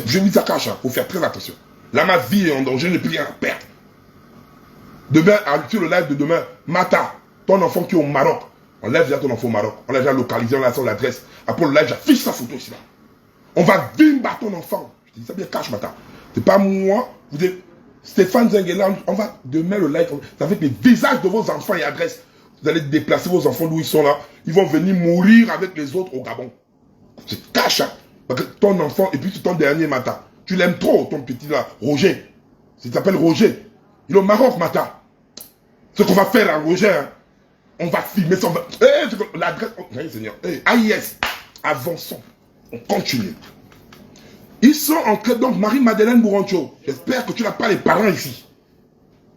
je mis ça cash, il faut faire très attention. Là, ma vie est en danger, je n'ai plus rien à perdre. Demain, sur le live de demain, Mata, ton enfant qui est au Maroc, on lève déjà ton enfant au Maroc, on l'a déjà localisé, on a son adresse. Après le live, j'affiche sa photo ici là. On va vimba ton enfant. Je dis ça bien cash, Mata. C'est pas moi, vous êtes Stéphane Zengeland, on va demain le live, ça fait que les visages de vos enfants et adresses. Vous allez déplacer vos enfants d'où ils sont là, ils vont venir mourir avec les autres au Gabon. C'est cash, hein. Parce que ton enfant, et puis c'est ton dernier matin. Tu l'aimes trop, ton petit là, Roger. Il s'appelle Roger. Il est au Maroc, Mata. Ce qu'on va faire là, Roger, hein, on va filmer ça. L'adresse. Seigneur. AIS. Avançons. On continue. Ils sont en train, donc Marie-Madeleine Bourancho. J'espère que tu n'as pas les parents ici.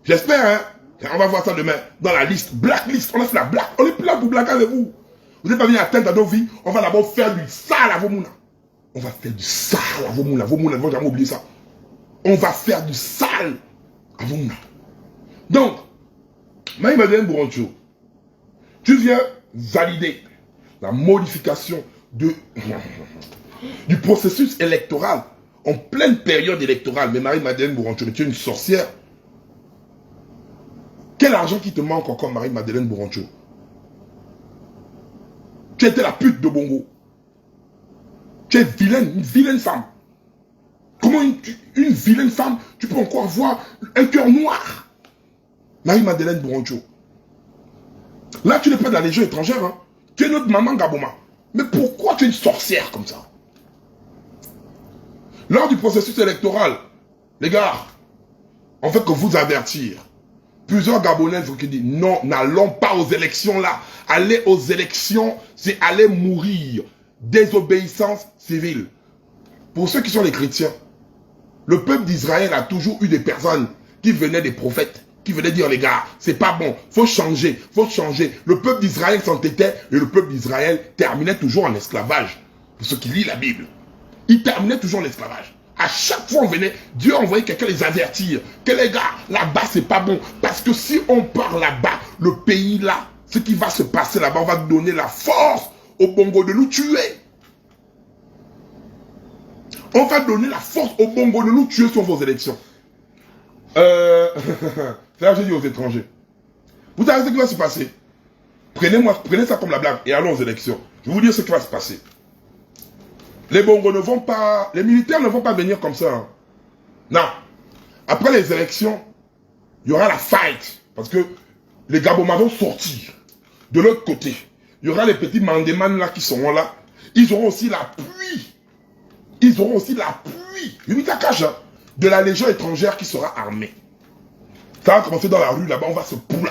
J'espère, hein. On va voir ça demain. Dans la liste. Blacklist. On a fait la black. On est plus là pour blaguer avec vous. Vous n'êtes pas venu atteindre à nos vies. On va d'abord faire du sale à vos mouna. On va faire du sale à vos mouna. Vos mouna ne vont jamais oublier ça. On va faire du sale à vos mouna. Donc, Marie-Madeleine Bourancho, tu viens valider la modification du processus électoral en pleine période électorale. Mais Marie-Madeleine Bourancho, tu es une sorcière. Quel argent qui te manque encore, Marie-Madeleine Bourancho? Tu étais la pute de Bongo. Tu es vilaine, une vilaine femme. Comment une vilaine femme, tu peux encore avoir un cœur noir? Marie-Madeleine Bourancho. Là, tu n'es pas de la Légion étrangère. Hein. Tu es notre maman Gaboma. Mais pourquoi tu es une sorcière comme ça? Lors du processus électoral, les gars, on fait que vous avertir. Plusieurs Gabonais qui disent non, n'allons pas aux élections là. Aller aux élections, c'est aller mourir. Désobéissance civile. Pour ceux qui sont les chrétiens, le peuple d'Israël a toujours eu des personnes qui venaient des prophètes, qui venaient dire les gars, c'est pas bon, faut changer, faut changer. Le peuple d'Israël s'entêtait et le peuple d'Israël terminait toujours en esclavage. Pour ceux qui lisent la Bible, il terminait toujours en esclavage. À chaque fois on venait, Dieu envoyait quelqu'un les avertir. Que les gars, là-bas c'est pas bon. Parce que si on part là-bas, le pays là, ce qui va se passer là-bas, on va donner la force au Bongo de nous tuer. On va donner la force au Bongo de nous tuer sur vos élections. C'est là que j'ai dit aux étrangers. Vous savez ce qui va se passer? Prenez ça comme la blague et allons aux élections. Je vais vous dire ce qui va se passer. Les Bongos ne vont pas... Les militaires ne vont pas venir comme ça. Hein. Non. Après les élections, il y aura la fight. Parce que les Gaboma vont sortir. De l'autre côté, il y aura les petits mandemans là qui seront là. Ils auront aussi l'appui. Ils auront aussi l'appui. De la Légion étrangère qui sera armée. Ça va commencer dans la rue là-bas, on va se poula.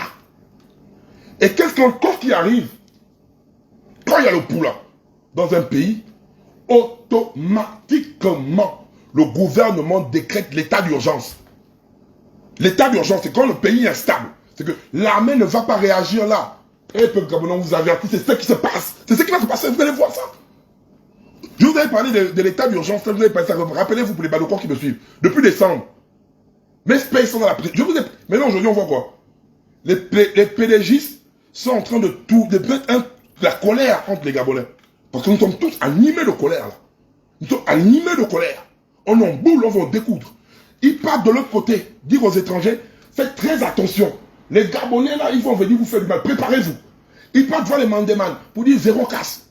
Et qu'est-ce qui arrive? Quand il y a le poula dans un pays, automatiquement, le gouvernement décrète l'état d'urgence. L'état d'urgence, c'est quand le pays est instable. C'est que l'armée ne va pas réagir là. Et peuple gabonais, on vous avertit, c'est ce qui se passe. C'est ce qui va se passer, vous allez voir ça. Je vous avais parlé de l'état d'urgence, vous avez parlé ça. Rappelez-vous pour les Badokors qui me suivent. Depuis décembre. Mes pays sont dans la prison. Maintenant, aujourd'hui, on voit quoi? Les PDGistes sont en train de mettre la colère contre les Gabonais. Parce que nous sommes tous animés de colère, là. Nous sommes animés de colère. On en boule, on va en découdre. Ils partent de l'autre côté, dire aux étrangers, faites très attention. Les Gabonais, là, ils vont venir vous faire du mal. Préparez-vous. Ils partent voir les Mandemans pour dire zéro casse.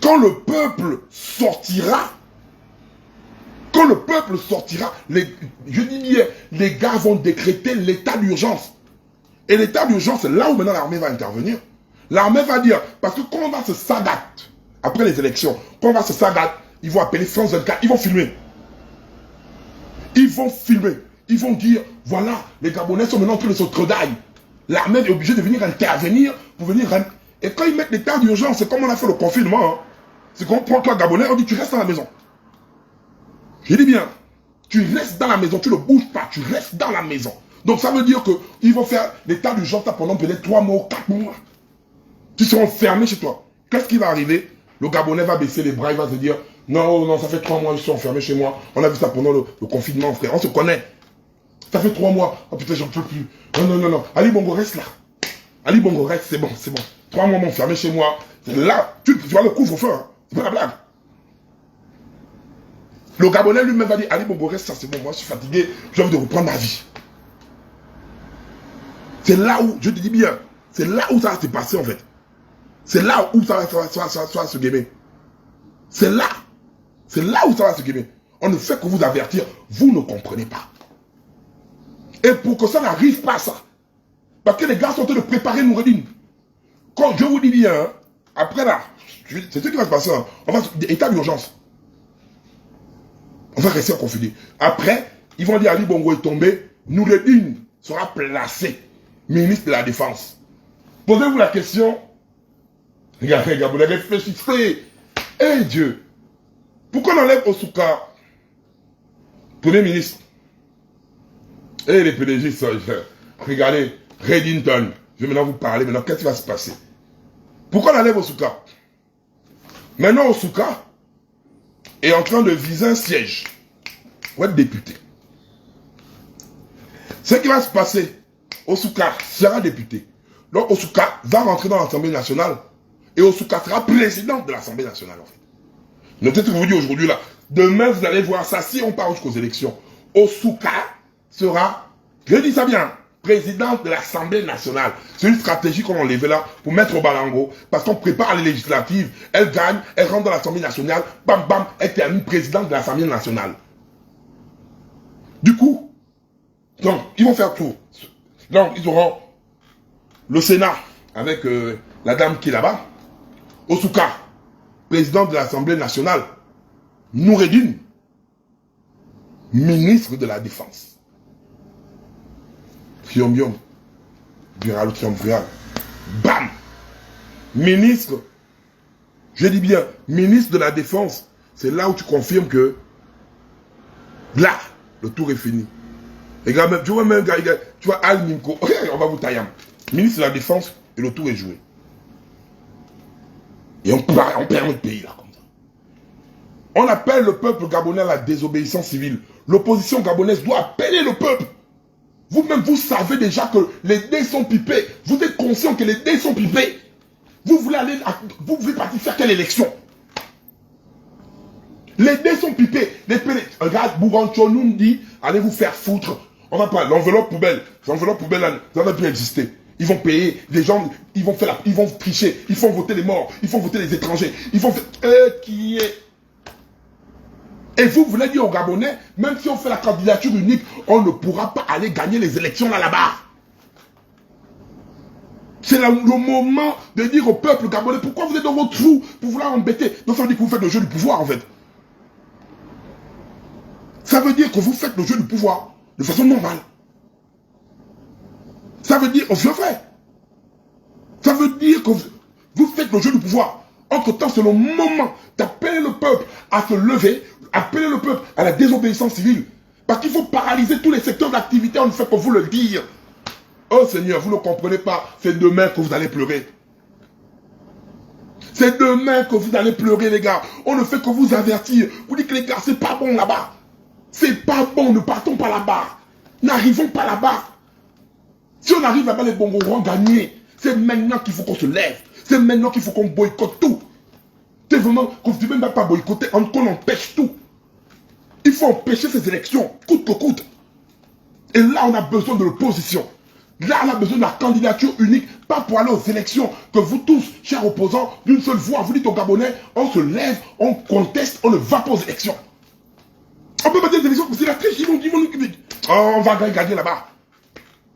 Quand le peuple sortira, je dis bien, les gars vont décréter l'état d'urgence. Et l'état d'urgence, c'est là où maintenant l'armée va intervenir. L'armée va dire, parce que quand on va se sagat, après les élections, quand on va se sagat, ils vont appeler France 24, ils vont filmer. Ils vont filmer. Ils vont dire, voilà, les Gabonais sont maintenant en train de se tredaille. L'armée est obligée de venir intervenir pour venir... Et quand ils mettent l'état d'urgence, c'est comme on a fait le confinement. Hein. C'est qu'on prend toi Gabonais, on dit tu restes dans la maison. Je dis bien, tu restes dans la maison, tu ne bouges pas, tu restes dans la maison. Donc ça veut dire qu'ils vont faire l'état d'urgence pendant peut-être 3 mois ou 4 mois. Tu seras enfermé chez toi. Qu'est-ce qui va arriver? Le Gabonais va baisser les bras, il va se dire, non, non, ça fait 3 mois, je suis enfermé chez moi. On a vu ça pendant le confinement, frère. On se connaît. Ça fait 3 mois. Oh putain, j'en peux plus. Non, non, non, non. Ali Bongo, reste là. Ali Bongo, reste, c'est bon, c'est bon. 3 mois m'enfermer chez moi. Là, tu vois le couvre-feu. Hein. C'est pas la blague. Le Gabonais lui-même va dire, Ali Bongo, reste ça, c'est bon. Moi, je suis fatigué. J'ai envie de reprendre ma vie. C'est là où, je te dis bien, c'est là où ça va se passer en fait. C'est là où ça va se gamer. C'est là. C'est là où ça va se gamer. On ne fait que vous avertir. Vous ne comprenez pas. Et pour que ça n'arrive pas ça. Parce que les gars sont en train de préparer Noureddin. Quand je vous dis bien, hein, après là, c'est ce qui va se passer. Hein, on va état d'urgence. On va rester en confiné. Après, ils vont dire Ali Bongo est tombé, Noureddine sera placé ministre de la Défense. Posez-vous la question. Regardez, Gabonais, réfléchissez. Eh Dieu, pourquoi on enlève Osuka, Premier ministre? Eh les PDG, regardez, Reddington, je vais maintenant vous parler, maintenant qu'est-ce qui va se passer? Pourquoi on enlève Osuka? Maintenant Osuka est en train de viser un siège pour être député. Ce qui va se passer, Osuka sera député. Donc Osuka va rentrer dans l'Assemblée nationale et Osuka sera président de l'Assemblée nationale en fait. Notez ce que je vous dis aujourd'hui là. Demain vous allez voir ça si on part jusqu'aux élections. Osuka sera, je dis ça bien, président de l'Assemblée nationale. C'est une stratégie qu'on a enlevée là pour mettre au balango parce qu'on prépare les législatives. Elle gagne, elle rentre dans l'Assemblée nationale, bam bam, elle termine présidente de l'Assemblée nationale. Du coup, donc ils vont faire tout. Donc ils auront le Sénat avec la dame qui est là-bas. Osuka, président de l'Assemblée nationale. Noureddine, ministre de la Défense. Triombium, viral, triomviral. Bam! Ministre, je dis bien, ministre de la Défense. C'est là où tu confirmes que là, le tour est fini. Et gars, tu vois même, tu vois Al Minko, on va vous tailler. Ministre de la Défense, et le tour est joué. Et on perd notre pays là, comme ça. On appelle le peuple gabonais à la désobéissance civile. L'opposition gabonaise doit appeler le peuple. Vous-même, vous savez déjà que les dés sont pipés. Vous êtes conscient que les dés sont pipés. Vous voulez partir faire quelle élection? Les dés sont pipés. Regarde, Bourancho nous dit, allez vous faire foutre. On va pas, l'enveloppe poubelle. L'enveloppe poubelle, ça va plus exister. Ils vont payer, les gens, ils vont tricher, ils font voter les morts, ils font voter les étrangers, ils vont faire... qui est... Et vous voulez dire aux Gabonais, même si on fait la candidature unique, on ne pourra pas aller gagner les élections là-bas. C'est le moment de dire au peuple gabonais, pourquoi vous êtes dans votre trou pour vouloir embêter? Donc ça veut dire que vous faites le jeu du pouvoir en fait. Ça veut dire que vous faites le jeu du pouvoir de façon normale. Ça veut dire, je fais. Ça veut dire que vous faites le jeu du pouvoir. Entre-temps, c'est le moment d'appeler le peuple à se lever, appeler le peuple à la désobéissance civile. Parce qu'il faut paralyser tous les secteurs d'activité, on ne fait que vous le dire. Oh Seigneur, vous ne comprenez pas, c'est demain que vous allez pleurer. C'est demain que vous allez pleurer les gars. On ne fait que vous avertir. Vous dites que les gars, c'est pas bon là-bas. C'est pas bon, ne partons pas là-bas. N'arrivons pas là-bas. Si on arrive là-bas, les Bongos vont gagner. C'est maintenant qu'il faut qu'on se lève. C'est maintenant qu'il faut qu'on boycotte tout. C'est vraiment qu'on ne dit même pas boycotter, qu'on empêche tout. Il faut empêcher ces élections, coûte que coûte. Et là, on a besoin de l'opposition. Là, on a besoin de la candidature unique, pas pour aller aux élections, que vous tous, chers opposants, d'une seule voix, vous dites aux Gabonais, on se lève, on conteste, on ne va pas aux élections. On peut pas dire des élections, c'est la triche, ils vont nous... Oh, on va gagner là-bas.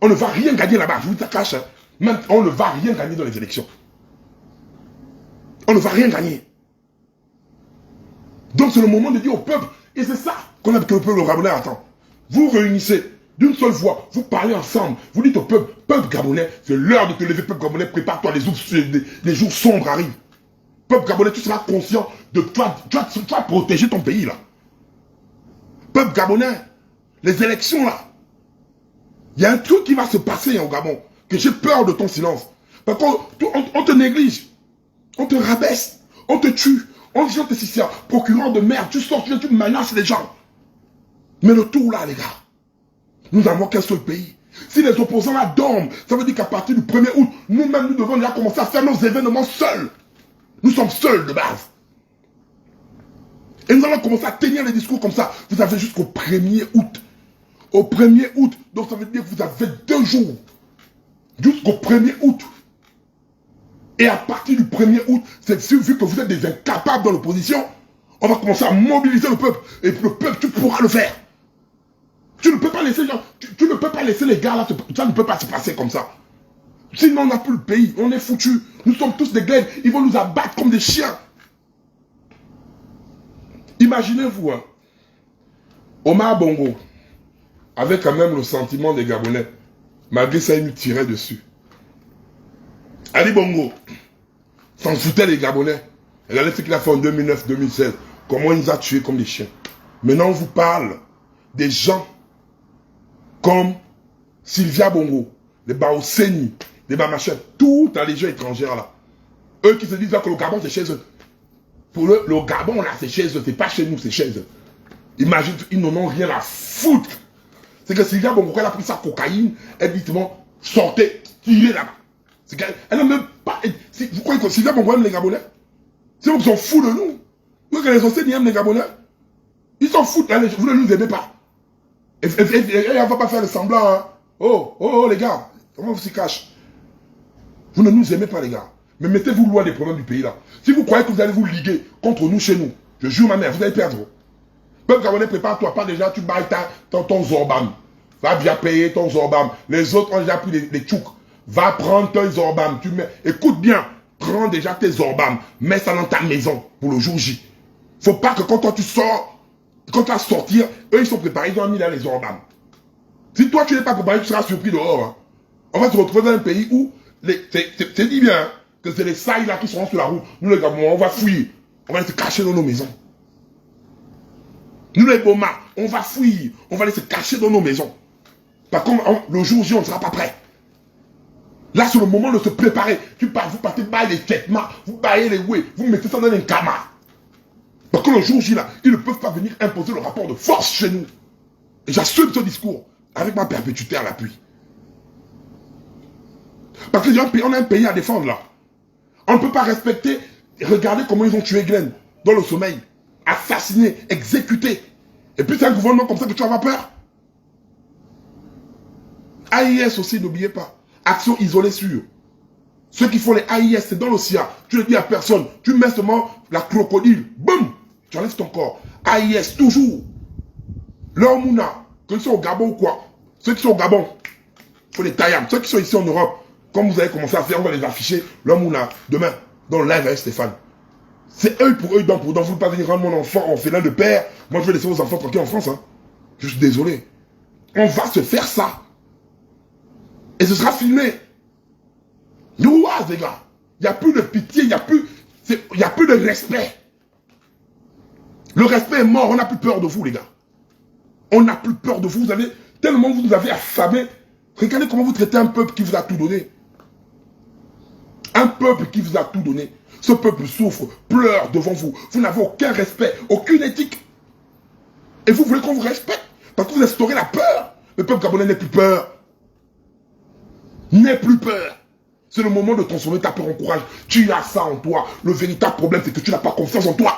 On ne va rien gagner là-bas, je vous le cache. Hein. Même, on ne va rien gagner dans les élections. On ne va rien gagner. Donc c'est le moment de dire au peuple, et c'est ça que le peuple gabonais attend. Vous réunissez d'une seule voix, vous parlez ensemble, vous dites au peuple, peuple gabonais, c'est l'heure de te lever, peuple gabonais, prépare-toi, les jours sombres arrivent. Peuple gabonais, tu seras conscient de toi, tu vas protéger ton pays là. Peuple gabonais, les élections là, il y a un truc qui va se passer au Gabon, que j'ai peur de ton silence. Parce qu'on te néglige, on te rabaisse, on te tue, on dit que c'est procureur de merde, tu sors, tu menaces les gens. Mais le tout là, les gars, nous n'avons qu'un seul pays. Si les opposants là dorment, ça veut dire qu'à partir du 1er août, nous-mêmes, nous devons déjà commencer à faire nos événements seuls. Nous sommes seuls de base. Et nous allons commencer à tenir les discours comme ça. Vous avez jusqu'au 1er août. Au 1er août, donc ça veut dire que vous avez 2 jours. Jusqu'au 1er août. Et à partir du 1er août, vu que vous êtes des incapables dans l'opposition, on va commencer à mobiliser le peuple. Et le peuple, tu pourras le faire. Tu ne peux pas laisser, tu ne peux pas laisser les gars là, ça ne peut pas se passer comme ça. Sinon on n'a plus le pays, on est foutus. Nous sommes tous des glaives, ils vont nous abattre comme des chiens. Imaginez-vous, hein, Omar Bongo avait quand même le sentiment des Gabonais. Malgré ça, il nous tirait dessus. Ali Bongo s'en foutait les Gabonais. Regardez ce qu'il a fait en 2009-2016. Comment il nous a tués comme des chiens. Maintenant, on vous parle des gens comme Sylvia Bongo, les Baoseni, les Bamachètes, toute la légion étrangère là. Eux qui se disent là que le Gabon c'est chez eux. Pour eux, le Gabon là c'est chez eux, c'est pas chez nous, c'est chez eux. Imagine, ils n'en ont rien à foutre. C'est que Sylvia Bongo, quand elle a pris sa cocaïne, elle dit sortez, tirez là-bas. Elle n'a même pas. Vous croyez que Sylvia Bongo aime les Gabonais? C'est eux qui sont fous de nous. Vous croyez que les Océaniens aiment les Gabonais? Ils s'en foutent, hein, vous ne nous aimez pas. Et elle ne va pas faire le semblant. Hein. Oh, les gars, comment vous s'y cachez? Vous ne nous aimez pas, les gars. Mais mettez-vous loin des problèmes du pays là. Si vous croyez que vous allez vous liguer contre nous chez nous, je jure ma mère, vous allez perdre. Peuple gabonais, prépare-toi pas déjà, tu bailles ton Zorbam. Va bien payer ton Zorbam. Les autres ont déjà pris les tchouks. Va prendre ton Zorbam. Écoute bien, prends déjà tes Zorbam. Mets ça dans ta maison pour le jour J. Faut pas que quand toi tu sors, quand tu vas sortir, eux ils sont préparés, ils ont mis là les Zorbam. Si toi tu n'es pas préparé, tu seras surpris dehors. Hein. On va se retrouver dans un pays où, c'est dit bien, hein, que c'est les sailles là qui seront sur la route. Nous les Gabonais, on va fouiller. On va aller se cacher dans nos maisons. Nous les Boma, on va fouiller. On va aller se cacher dans nos maisons. Par contre, le jour J, on ne sera pas prêt. Là, c'est le moment de se préparer. Vous partez bailler les têtements, vous baillez les oués, vous mettez ça dans un cama. Parce que le jour J, là, ils ne peuvent pas venir imposer le rapport de force chez nous. Et j'assume ce discours avec ma perpétuité à l'appui. Parce qu'on a un pays à défendre là. On ne peut pas respecter. Regardez comment ils ont tué Glenn dans le sommeil. Assassiné, exécuté. Et puis c'est un gouvernement comme ça que tu vas avoir peur. AIS aussi, n'oubliez pas. Action isolée sûre. Ceux qui font les AIS, c'est dans l'océan. Tu ne dis à personne. Tu mets seulement la crocodile. Boum. Tu enlèves ton corps. AIS, toujours. Leur mouna, que ce soit au Gabon ou quoi. Ceux qui sont au Gabon, il faut les tailler. Ceux qui sont ici en Europe, comme vous allez commencer à faire, on va les afficher. Leur mouna, demain, dans le live avec Stéphane. C'est eux pour eux, dents pour dents. Vous ne pouvez pas venir rendre mon enfant en félin de père. Moi, je vais laisser vos enfants tranquilles en France. Hein. Je suis désolé. On va se faire ça. Et ce sera filmé. Nous, les gars. Il n'y a plus de pitié, il n'y a plus de respect. Le respect est mort, on n'a plus peur de vous, les gars. On n'a plus peur de vous. Vous avez, tellement vous nous avez affamés. Regardez comment vous traitez un peuple qui vous a tout donné. Un peuple qui vous a tout donné. Ce peuple souffre, pleure devant vous. Vous n'avez aucun respect, aucune éthique. Et vous voulez qu'on vous respecte parce que vous instaurez la peur. Le peuple gabonais n'est plus peur. N'aie plus peur. C'est le moment de transformer ta peur en courage. Tu as ça en toi. Le véritable problème, c'est que tu n'as pas confiance en toi.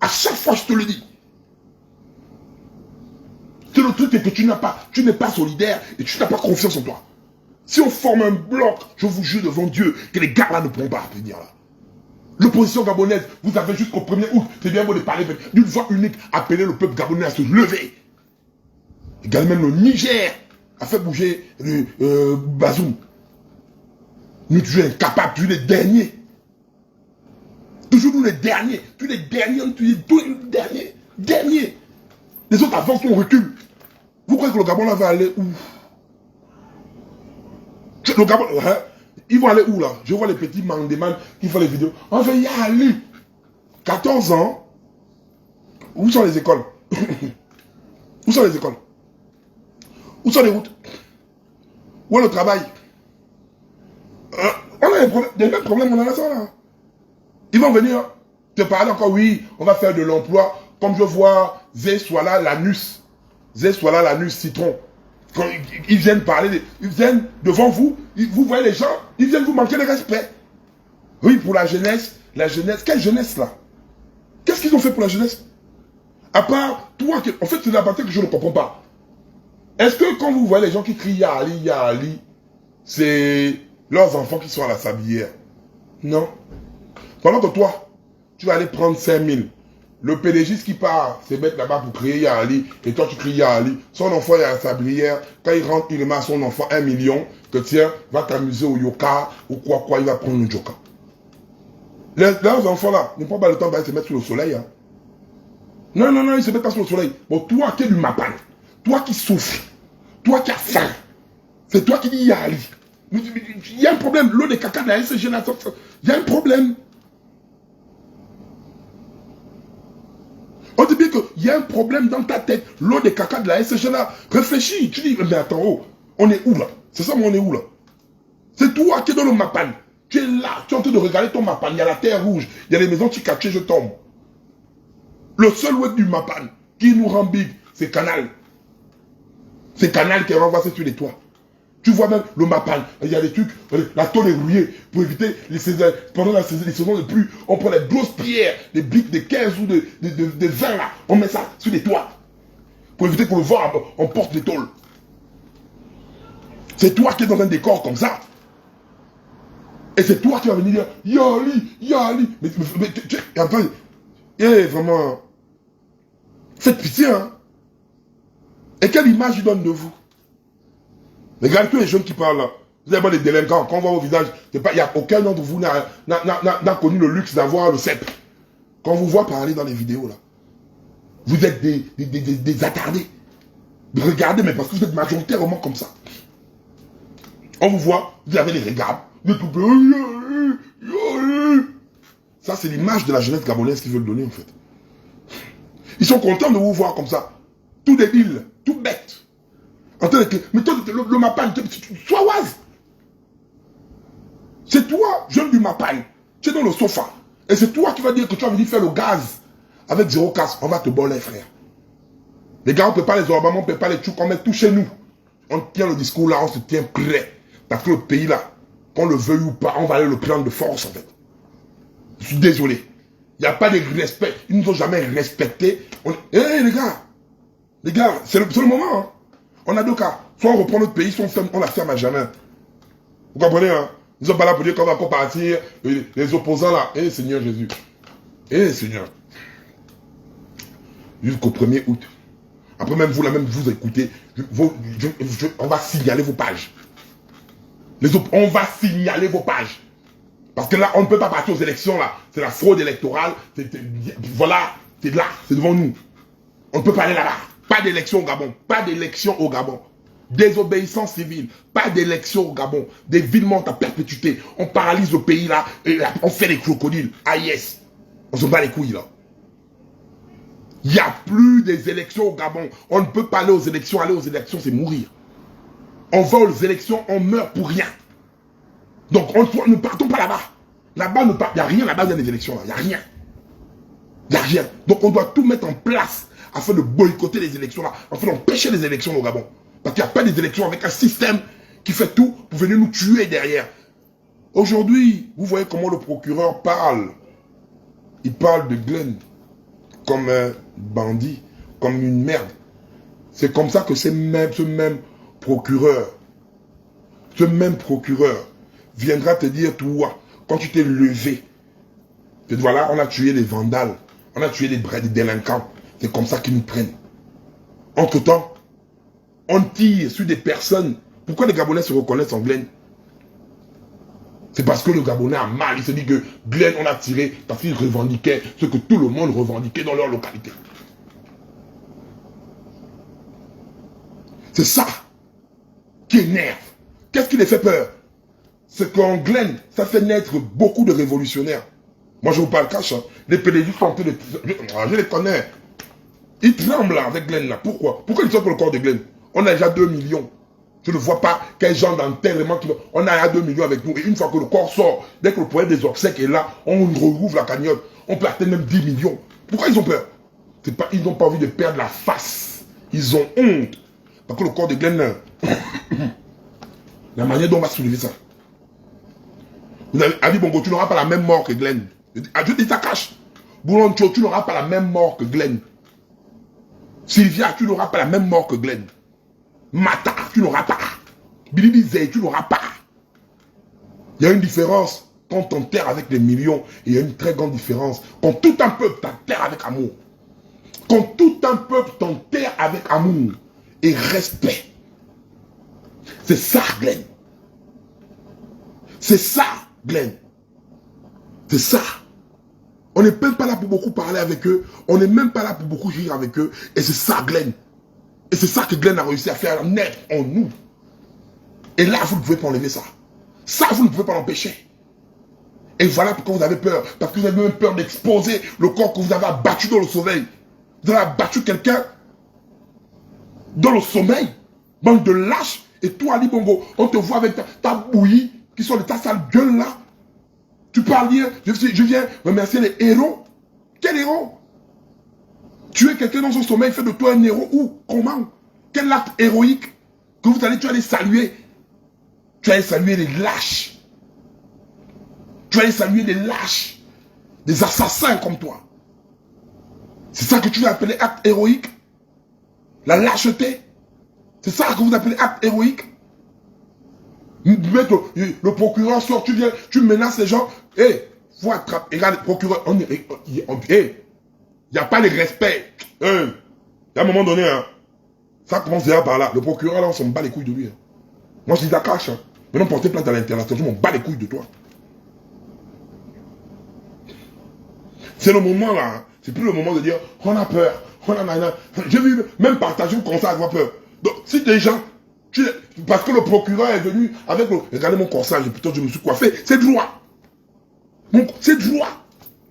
À chaque fois, je te le dis. C'est le truc, c'est que tu n'es pas solidaire et tu n'as pas confiance en toi. Si on forme un bloc, je vous jure devant Dieu que les gars là ne pourront pas venir là. L'opposition gabonaise, vous avez jusqu'au 1er août, c'est bien beau de parler d'une voix unique, appeler le peuple gabonais à se lever. Également même le Niger a fait bouger Bazoum. Nous toujours incapables, toujours les derniers. Toujours nous les derniers. Tous les derniers, tous les derniers. Les autres avancent, on recule. Vous croyez que le Gabon là va aller où? Le Gabon, hein? Ils vont aller où là? Je vois les petits mandemans qui font les vidéos. On va y aller. 14 ans. Où sont les écoles? Où sont les écoles? Où sont les routes? Où est le travail? On a des mêmes problèmes, on en a ça là. Ils vont venir te parler encore, oui, on va faire de l'emploi. Comme je vois Zé Swala Lanus. Zé Swala Lanus Citron. Quand ils viennent parler, ils viennent devant vous, vous voyez les gens, ils viennent vous manquer de respect. Oui, pour la jeunesse, quelle jeunesse là? Qu'est-ce qu'ils ont fait pour la jeunesse? À part, toi, en fait, c'est la partie que je ne comprends pas. Est-ce que quand vous voyez les gens qui crient Ya Ali, c'est leurs enfants qui sont à la sablière? Non. Pendant que toi, tu vas aller prendre 5 000. Le PDG qui part se mettre là-bas pour crier Ya Ali, et toi tu cries Ya Ali. Son enfant est à la sablière, quand il rentre, il met à son enfant 1 million, que tiens, va t'amuser au yoga, ou quoi, il va prendre le joker. Leurs enfants là, n'ont pas le temps d'aller se mettre sous le soleil. Hein. Non, non, non, il se met pas sur le soleil. Bon, toi qui es du Mapan, toi qui souffres, toi qui as faim, c'est toi qui dis Yali. Il y a un problème. L'eau de caca de la SG, il y a un problème. On dit bien qu'il y a un problème dans ta tête. L'eau de caca de la SG là. Réfléchis. Tu dis, mais attends, oh, on est où là? C'est ça, mais on est où là? C'est toi qui es dans le Mapan. Tu es là, tu es en train de regarder ton Mapan. Il y a la terre rouge, il y a les maisons qui cachent, je tombe. Le seul web du Mapan qui nous rend big, c'est Canal. C'est Canal qui renvoie sur les toits. Tu vois même le Mapan, il y a des trucs, la tôle est rouillée pour éviter les saisons. Pendant les saisons de pluie, on prend des grosses pierres, des briques de 15 ou de 20 là, on met ça sur les toits. Pour éviter que le vent emporte les tôles. C'est toi qui es dans un décor comme ça. Et c'est toi qui vas venir dire Yali, Yali. Mais enfin, vraiment, faites pitié, hein. Et quelle image il donne de vous? Regardez tous les jeunes qui parlent là. Vous avez pas des délinquants. Quand on voit vos visages, il n'y a aucun d'entre vous n'a connu le luxe d'avoir le CEP. Quand on vous voit parler dans les vidéos là, vous êtes des attardés. Regardez, mais parce que vous êtes majoritairement comme ça. On vous voit, vous avez les regards. Ça, c'est l'image de la jeunesse gabonaise qu'ils veulent donner en fait. Ils sont contents de vous voir comme ça. Tout débile, tout bête. Mais toi, le Mapan, sois oise. C'est toi, jeune du Mapan. Tu es dans le sofa. Et c'est toi qui vas dire que tu as venir faire le gaz. Avec 0 casse, on va te boler, frère. Les gars, on ne peut pas les ornements, on ne peut pas les tchouks, on met tout chez nous. On tient le discours là, on se tient prêt. Parce que le pays là, qu'on le veuille ou pas, on va aller le prendre de force en fait. Je suis désolé. Il n'y a pas de respect. Ils ne nous ont jamais respecté. Les gars, c'est le moment. Hein. On a deux cas. Soit on reprend notre pays, soit on la ferme à jamais. Vous comprenez, hein? Ils sont pas là pour dire qu'on va encore partir. Les opposants là. Eh Seigneur Jésus. Eh Seigneur. Jusqu'au 1er août. Après même vous, là même vous écoutez. On va signaler vos pages. On va signaler vos pages. Parce que là, on ne peut pas partir aux élections là. C'est la fraude électorale. Voilà. C'est là. C'est devant nous. On ne peut pas aller là-bas. Pas d'élection au Gabon. Pas d'élection au Gabon. Désobéissance civile. Pas d'élection au Gabon. Des villes montent à perpétuité. On paralyse le pays là. Et là, on fait les crocodiles. Ah yes. On se bat les couilles là. Il n'y a plus des élections au Gabon. On ne peut pas aller aux élections. Aller aux élections, c'est mourir. On va aux élections, on meurt pour rien. Donc, ne partons pas là-bas. Là-bas, il n'y a rien là-bas dans les élections. Il n'y a rien. Il n'y a rien. Donc, on doit tout mettre en place afin de boycotter les élections là, afin d'empêcher les élections au Gabon. Parce qu'il n'y a pas des élections avec un système qui fait tout pour venir nous tuer derrière. Aujourd'hui, vous voyez comment le procureur parle. Il parle de Glenn comme un bandit, comme une merde. C'est comme ça que ce même procureur viendra te dire, toi, quand tu t'es levé, que voilà, on a tué les vandales, on a tué les délinquants. C'est comme ça qu'ils nous prennent. Entre-temps, on tire sur des personnes. Pourquoi les Gabonais se reconnaissent en Glenn? C'est parce que le Gabonais a mal. Il se dit que Glenn, on a tiré parce qu'il revendiquait ce que tout le monde revendiquait dans leur localité. C'est ça qui énerve. Qu'est-ce qui les fait peur? C'est qu'en Glenn, ça fait naître beaucoup de révolutionnaires. Moi, je vous parle cash. Hein. Les PDG sont en train de... Je les connais. Ils tremblent là, avec Glenn là. Pourquoi? Pourquoi ils sont pour le corps de Glenn? On a déjà 2 millions. Je ne vois pas quel genre d'enterrement qui... On a déjà 2 millions avec nous. Et une fois que le corps sort, dès que le poète des obsèques est là, on rouvre la cagnotte. On peut atteindre même 10 millions. Pourquoi ils ont peur? Ils n'ont pas envie de perdre la face. Ils ont honte. Parce que le corps de Glenn... la manière dont on va soulever ça. Vous avez Ali Bongo, tu n'auras pas la même mort que Glenn. Je dis ça cache. Bouloncho, tu n'auras pas la même mort que Glenn. Sylvia, tu n'auras pas la même mort que Glenn. Mata, tu n'auras pas. Bilibi Zey, tu n'auras pas. Il y a une différence quand on t'enterre avec des millions. Et il y a une très grande différence quand tout un peuple t'enterre avec amour. Quand tout un peuple t'enterre avec amour et respect. C'est ça, Glenn. C'est ça, Glenn. C'est ça. On n'est même pas là pour beaucoup parler avec eux. On n'est même pas là pour beaucoup rire avec eux. Et c'est ça, Glenn. Et c'est ça que Glenn a réussi à faire naître en nous. Et là, vous ne pouvez pas enlever ça. Ça, vous ne pouvez pas l'empêcher. Et voilà pourquoi vous avez peur. Parce que vous avez même peur d'exposer le corps que vous avez abattu dans le sommeil. Vous avez abattu quelqu'un dans le sommeil. Bande de lâches. Et toi, Ali Bongo, on te voit avec ta bouillie, qui sont de ta sale gueule là. Tu parles bien, je viens remercier les héros. Quel héros? Tuer quelqu'un dans son sommeil fait de toi un héros. Où? Comment? Quel acte héroïque que tu allez saluer? Tu allais saluer les lâches. Tu allais saluer les lâches. Des assassins comme toi. C'est ça que tu vas appeler acte héroïque? La lâcheté? C'est ça que vous appelez acte héroïque? Le procureur sort, tu viens, tu menaces les gens. Hé, faut attraper. Regarde, le procureur, il n'y a pas de respect. Il y a un moment donné, hein, ça commence déjà par là. Le procureur, là, on s'en bat les couilles de lui. Hein. Moi, je dis la cache. Hein. Maintenant, porter plainte à l'international, je m'en bats les couilles de toi. C'est le moment là. Hein. C'est plus le moment de dire, on a peur. J'ai vu même partager comme ça avoir peur. Donc, si des gens, parce que le procureur est venu avec le... Regardez mon corsage, putain, je me suis coiffé. C'est droit. C'est droit.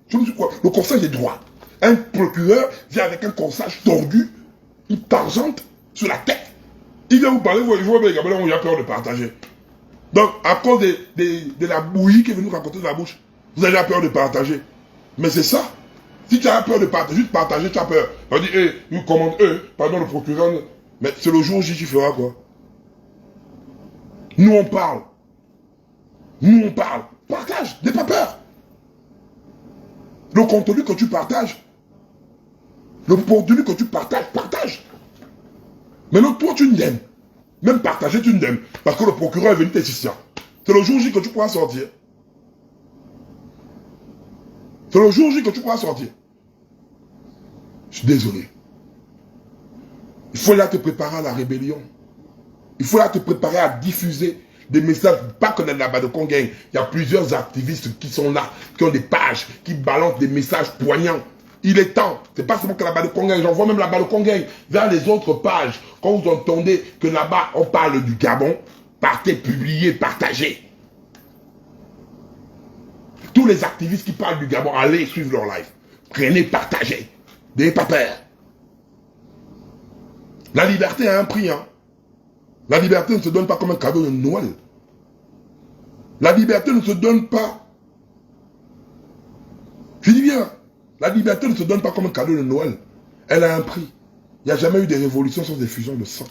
Je me suis coiffé. Le corsage est droit. Un procureur vient avec un corsage tordu, une tangente sur la tête. Il vient vous parler, vous vois, les Gabonais, on a peur de partager. Donc, à cause de la bouillie qui est venue raconter de la bouche, vous avez peur de partager. Mais c'est ça. Si tu as peur de partager, tu as peur. On dit, nous commande pardon, le procureur. Mais c'est le jour J, tu feras quoi? Nous, on parle. Nous, on parle. Partage, n'aie pas peur. Le contenu que tu partages, partage. Maintenant, toi, tu n'aimes. Même partager, tu n'aimes. Parce que le procureur est venu t'exciter. C'est le jour J que tu pourras sortir. C'est le jour J que tu pourras sortir. Je suis désolé. Il faut là te préparer à la rébellion. Il faut là te préparer à diffuser des messages. Pas que dans la bas de Congain. Il y a plusieurs activistes qui sont là, qui ont des pages, qui balancent des messages poignants. Il est temps. C'est pas seulement que la bas de Congain. J'envoie même la bas de Congain vers les autres pages. Quand vous entendez que là-bas, on parle du Gabon, partez, publiez, partagez. Tous les activistes qui parlent du Gabon, allez suivre leur live. Prenez, partagez. N'ayez pas peur. La liberté a un prix. Hein. La liberté ne se donne pas comme un cadeau de Noël. La liberté ne se donne pas. Je dis bien, la liberté ne se donne pas comme un cadeau de Noël. Elle a un prix. Il n'y a jamais eu de révolution sans effusion de sang.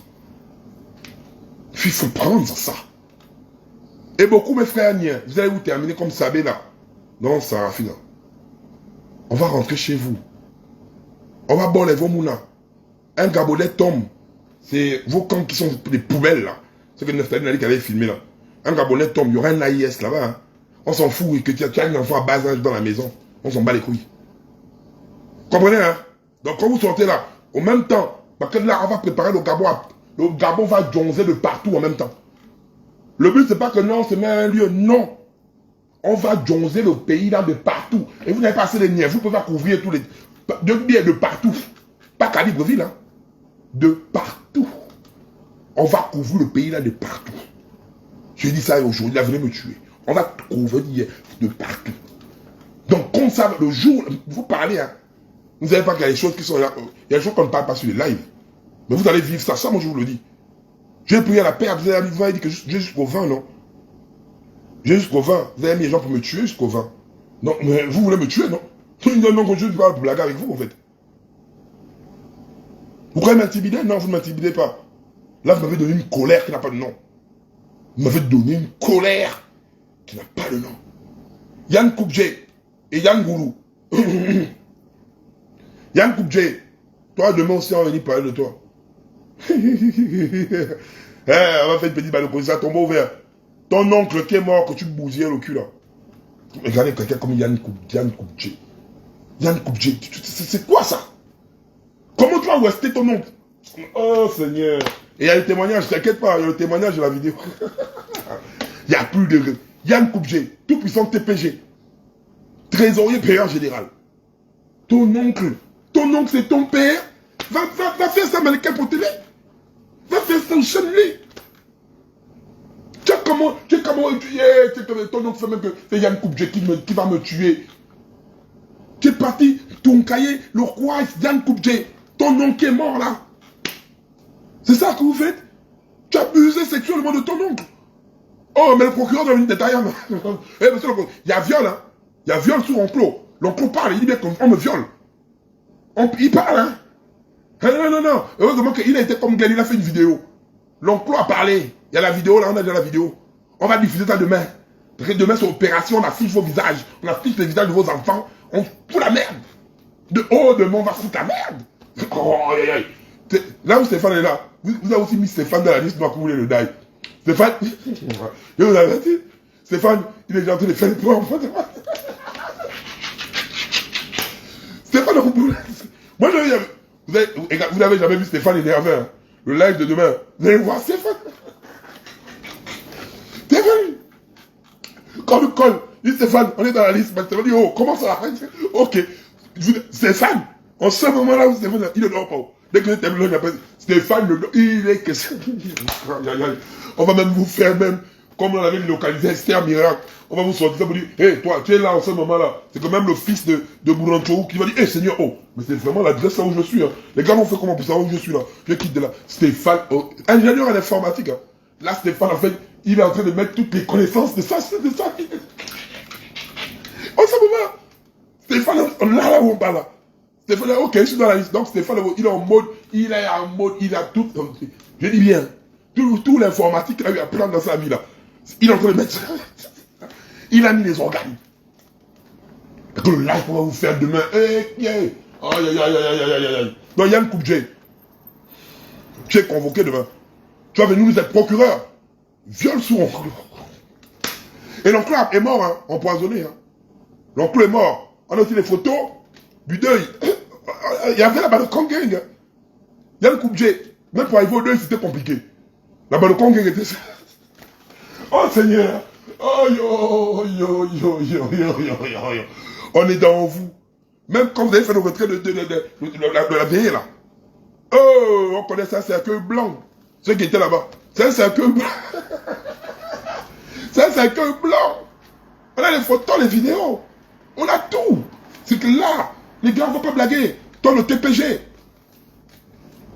Il faut prendre ça. Et beaucoup, mes frères niens, vous allez vous terminer comme Sabé là. Non, Sarafina. On va rentrer chez vous. On va boire les Vomouna. Un Gabonais tombe. C'est vos camps qui sont des poubelles là. C'est que Neftali Nali qui avait filmé là. Un Gabonais tombe, il y aura un AIS là-bas. Hein. On s'en fout et que tu as un enfant à bas âge dans la maison. On s'en bat les couilles. Comprenez hein? Donc quand vous sortez là, au même temps, parce que là on va préparer le Gabon. Le Gabon va jonzer de partout en même temps. Le but c'est pas que non, on se met à un lieu. Non. On va jonzer le pays là de partout. Et vous n'avez pas assez de niais. Vous pouvez pas couvrir tous les... De partout. Pas qu'à Libreville, hein. De partout. On va couvrir le pays là de partout. Je dis ça aujourd'hui, là, venez me tuer. On va couvrir de partout. Donc, comme ça, le jour, vous parlez, hein. Vous savez pas qu'il y a des choses qui sont là. Il y a des choses qu'on ne parle pas sur les lives. Mais vous allez vivre ça. Ça, moi, je vous le dis. J'ai prié à la paix. Vous avez dit que j'ai jusqu'au 20, non? J'ai jusqu'au 20. Vous avez mis les gens pour me tuer jusqu'au 20. Non, mais vous voulez me tuer, non? Non, je ne parle pour blaguer avec vous, en fait. Vous croyez m'intimider? Non, vous ne m'intimidez pas. Là, vous m'avez donné une colère qui n'a pas de nom. Vous m'avez donné une colère qui n'a pas de nom. Yann Koubdje et Yann Goulou. Yann Koubdje, toi, demain aussi, on va venir parler de toi. On va faire une petite balle de police, ça tombe ouvert. Ton oncle qui est mort, que tu bousillais le cul là. Regardez quelqu'un comme Yann Koubdje. Yann Koubdje, c'est quoi ça? Comment tu vas rester ton oncle? Oh Seigneur. Et il y a le témoignage, t'inquiète pas, il y a le témoignage de la vidéo. Il n'y a plus de... Yann Koubdje, tout puissant TPG. Trésorier payeur général. Ton oncle c'est ton père. Va faire ça mannequin pour télé. Va faire ça, enchaîne-lui. Tu sais comment ton oncle fait même que c'est Yann Koubdje qui va me tuer. Tu es parti, ton cahier, le roi Yann Koubdje. Ton oncle est mort là. C'est ça que vous faites? Tu as abusé sexuellement de ton oncle. Oh, mais le procureur doit venir détailler. Il y a viol, hein. Il y a viol sur l'enclos. L'enclos parle, il dit bien qu'on me viole. Il parle, hein. Non. Heureusement qu'il a été comme Glenn, il a fait une vidéo. L'enclos a parlé. Il y a la vidéo, là, on a déjà la vidéo. On va diffuser ça demain. Parce que demain, c'est opération, on affiche vos visages. On affiche les visages de vos enfants. On fout la merde. De haut, de on va foutre la merde. Oh, aïe, aïe. Là où Stéphane est là, vous avez aussi mis Stéphane dans la liste noire pour vous voulez le die. Stéphane, et vous avez dit, Stéphane, il est déjà en train de faire le plan. Stéphane, moi, vous n'avez jamais vu Stéphane énervé. Hein. Le live de demain, vous allez voir Stéphane. Stéphane, quand le col, il dit Stéphane, on est dans la liste. Stéphane dit, oh, comment ça? Ok. Stéphane, en ce moment-là où Stéphane, il ne dort pas. Dès que Stéphane, il appelle Stéphane, il est que ça. On va même vous faire même, comme on avait localisé Esther Miracle, on va vous sortir ça pour dire, hé, toi, tu es là en ce moment-là. C'est quand même le fils de Bouranchou qui va dire, hé, Seigneur, oh, mais c'est vraiment l'adresse là où je suis. Hein. Les gars m'ont fait comment pour savoir où je suis là. Je quitte de là. Stéphane, oh, ingénieur en informatique. Hein. Là, Stéphane, en fait, il est en train de mettre toutes les connaissances de ça. En ce moment, Stéphane, là où on parle là. Stéphane, ok, je suis dans la liste. Donc Stéphane, il est en mode, il a tout. Je dis bien, tout l'informatique qu'il a eu à prendre dans sa vie là. Il est en train de mettre ça. Il a mis les organes. Et que le live qu'on va vous faire demain, aïe. Non, Yann Koubdje, tu es convoqué demain. Tu vas venir nous être procureur. Viol sur l'oncle. Et l'oncle est mort, hein, empoisonné. Hein. L'oncle est mort. On a aussi les photos du deuil. Il y avait la balle de Kongeng. Hein. Yann Koubdje, même pour arriver au deuil, c'était compliqué. La balle de Kongeng était ça. Oh Seigneur. Oh yo. On est dans vous. Même quand vous avez fait le retrait de la vieille là. Oh, on connaît ça, c'est un cœur blanc. Ceux qui étaient là-bas. Ça, c'est un cœur blanc. Ça, c'est un cœur blanc. On a les photos, les vidéos. On a tout. C'est que là, les gars, on ne va pas blaguer. Toi, le TPG.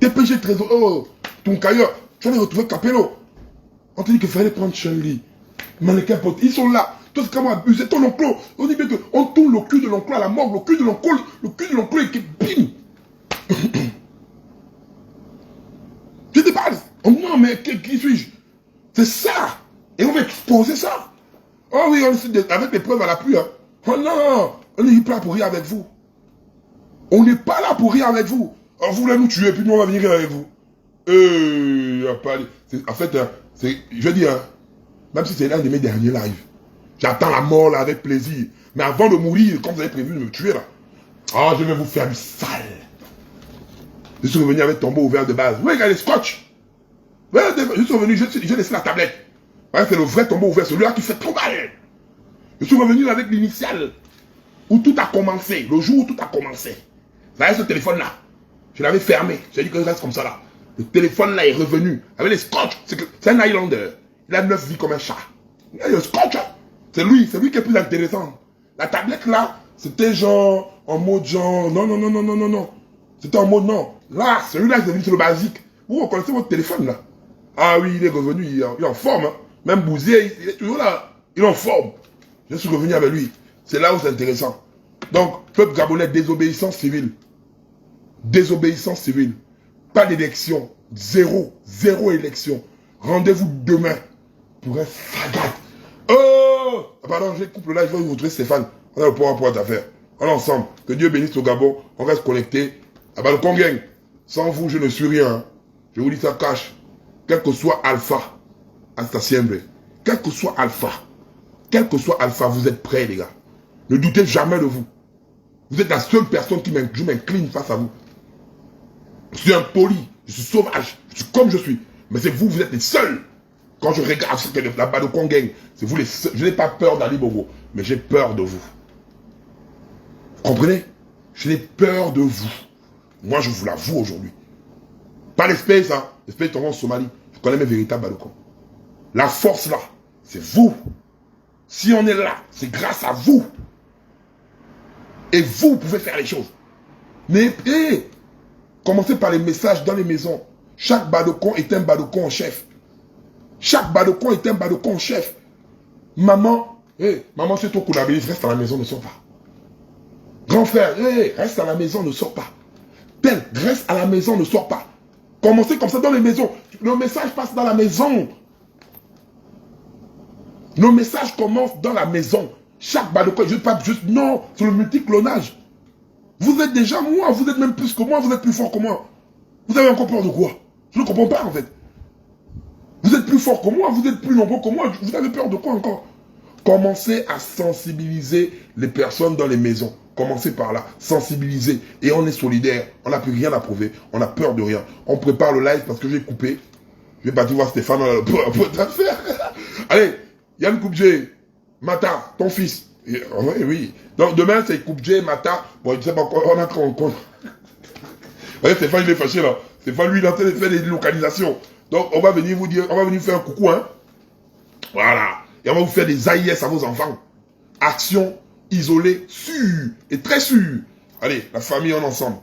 TPG trésor. Oh, ton cailleur. Tu vas les retrouver Capello. On te dit qu'il fallait prendre Chun-Li. Mannequin pote. Ils sont là. Toi, c'est comment abuser ton enclos. On dit bien qu'on tourne le cul de l'enclos à la mort. Le cul de l'enclos est qui bim. Je te parle. Oh non, mais qui suis-je? C'est ça. Et on va exposer ça. Oh oui, avec les preuves à l'appui. Hein. Oh non, on n'est pas là pour rire avec vous. On n'est pas là pour rire avec vous. Alors vous voulez nous tuer, puis nous on va venir rire avec vous. En fait, je veux dire, même si c'est l'un de mes derniers lives, j'attends la mort là avec plaisir. Mais avant de mourir, quand vous avez prévu de me tuer là, je vais vous faire du sale. Je suis revenu avec tombeau ouvert de base. Oui, regardez, scotch. Je suis revenu, j'ai laissé la tablette. Ouais, c'est le vrai tombeau ouvert, celui-là qui fait trop mal. Je suis revenu avec l'initiale où tout a commencé, le jour où tout a commencé. Vous voyez ce téléphone-là, je l'avais fermé. J'ai dit que ça reste comme ça là. Le téléphone-là est revenu avec les scotch. C'est un Highlander. Il a 9 vies comme un chat. Il a le scotch. Hein. C'est lui qui est plus intéressant. La tablette là, c'était genre, en mode genre, non. C'était en mode non. Là, celui-là, c'est le basique. Vous reconnaissez votre téléphone là. Ah oui, il est revenu, il est en forme. Hein. Même Bouzier, il est toujours là. Il est en forme. Je suis revenu avec lui. C'est là où c'est intéressant. Donc, peuple gabonais, désobéissance civile. Désobéissance civile. Pas d'élection. Zéro élection. Rendez-vous demain pour un sagat. Oh! Pardon, je coupe le live, je vais vous montrer Stéphane. On a le pouvoir pour d'affaires. On est ensemble. Que Dieu bénisse le Gabon. On reste connecté. Le Kongeng. Sans vous, je ne suis rien. Je vous dis ça cache. Quel que soit Alpha, hasta siempre. Quel que soit Alpha, vous êtes prêts, les gars. Ne doutez jamais de vous. Vous êtes la seule personne qui m'incline face à vous. Je suis impoli, je suis sauvage, je suis comme je suis. Mais c'est vous êtes les seuls. Quand je regarde là-bas de Kongeng, c'est vous les seuls. Je n'ai pas peur d'Ali Bongo, mais j'ai peur de vous. Vous comprenez? Je n'ai peur de vous. Moi, je vous l'avoue aujourd'hui. Pas l'espèce, hein. L'espèce est en Somalie. Je connais mes véritables Badokans. La force là, c'est vous. Si on est là, c'est grâce à vous. Et vous pouvez faire les choses. Mais, commencez par les messages dans les maisons. Chaque Badokan est un Badokan en chef. Chaque Badokan est un Badokan en chef. Maman, maman, c'est toi qu'on a béni, reste à la maison, ne sors pas. Grand frère, reste à la maison, ne sors pas. Tel, reste à la maison, ne sors pas. Commencez comme ça dans les maisons. Le message passe dans la maison. Le message commence dans la maison. Chaque Badokan, je ne pas juste, non, c'est le multiclonage. Vous êtes déjà moi, vous êtes même plus que moi, vous êtes plus fort que moi. Vous avez encore peur de quoi? Je ne comprends pas en fait. Vous êtes plus fort que moi, vous êtes plus nombreux que moi, vous avez peur de quoi encore? Commencez à sensibiliser les personnes dans les maisons. Commencez par là, sensibiliser. Et on est solidaires, on n'a plus rien à prouver, on n'a peur de rien. On prépare le live parce que j'ai coupé. Je vais partir voir Stéphane pour faire. Allez, Yann Koubdje, Mata, ton fils. Oui, oui. Donc demain c'est Koubdje, Mata. Bon, je sais pas, on a encore. Vous voyez, Stéphane il est fâché là. Stéphane lui il est en train de faire des localisations. Donc on va venir vous dire, on va venir faire un coucou, hein. Voilà. Et on va vous faire des AIS à vos enfants. Action isolée, sûre et très sûre. Allez, la famille en ensemble.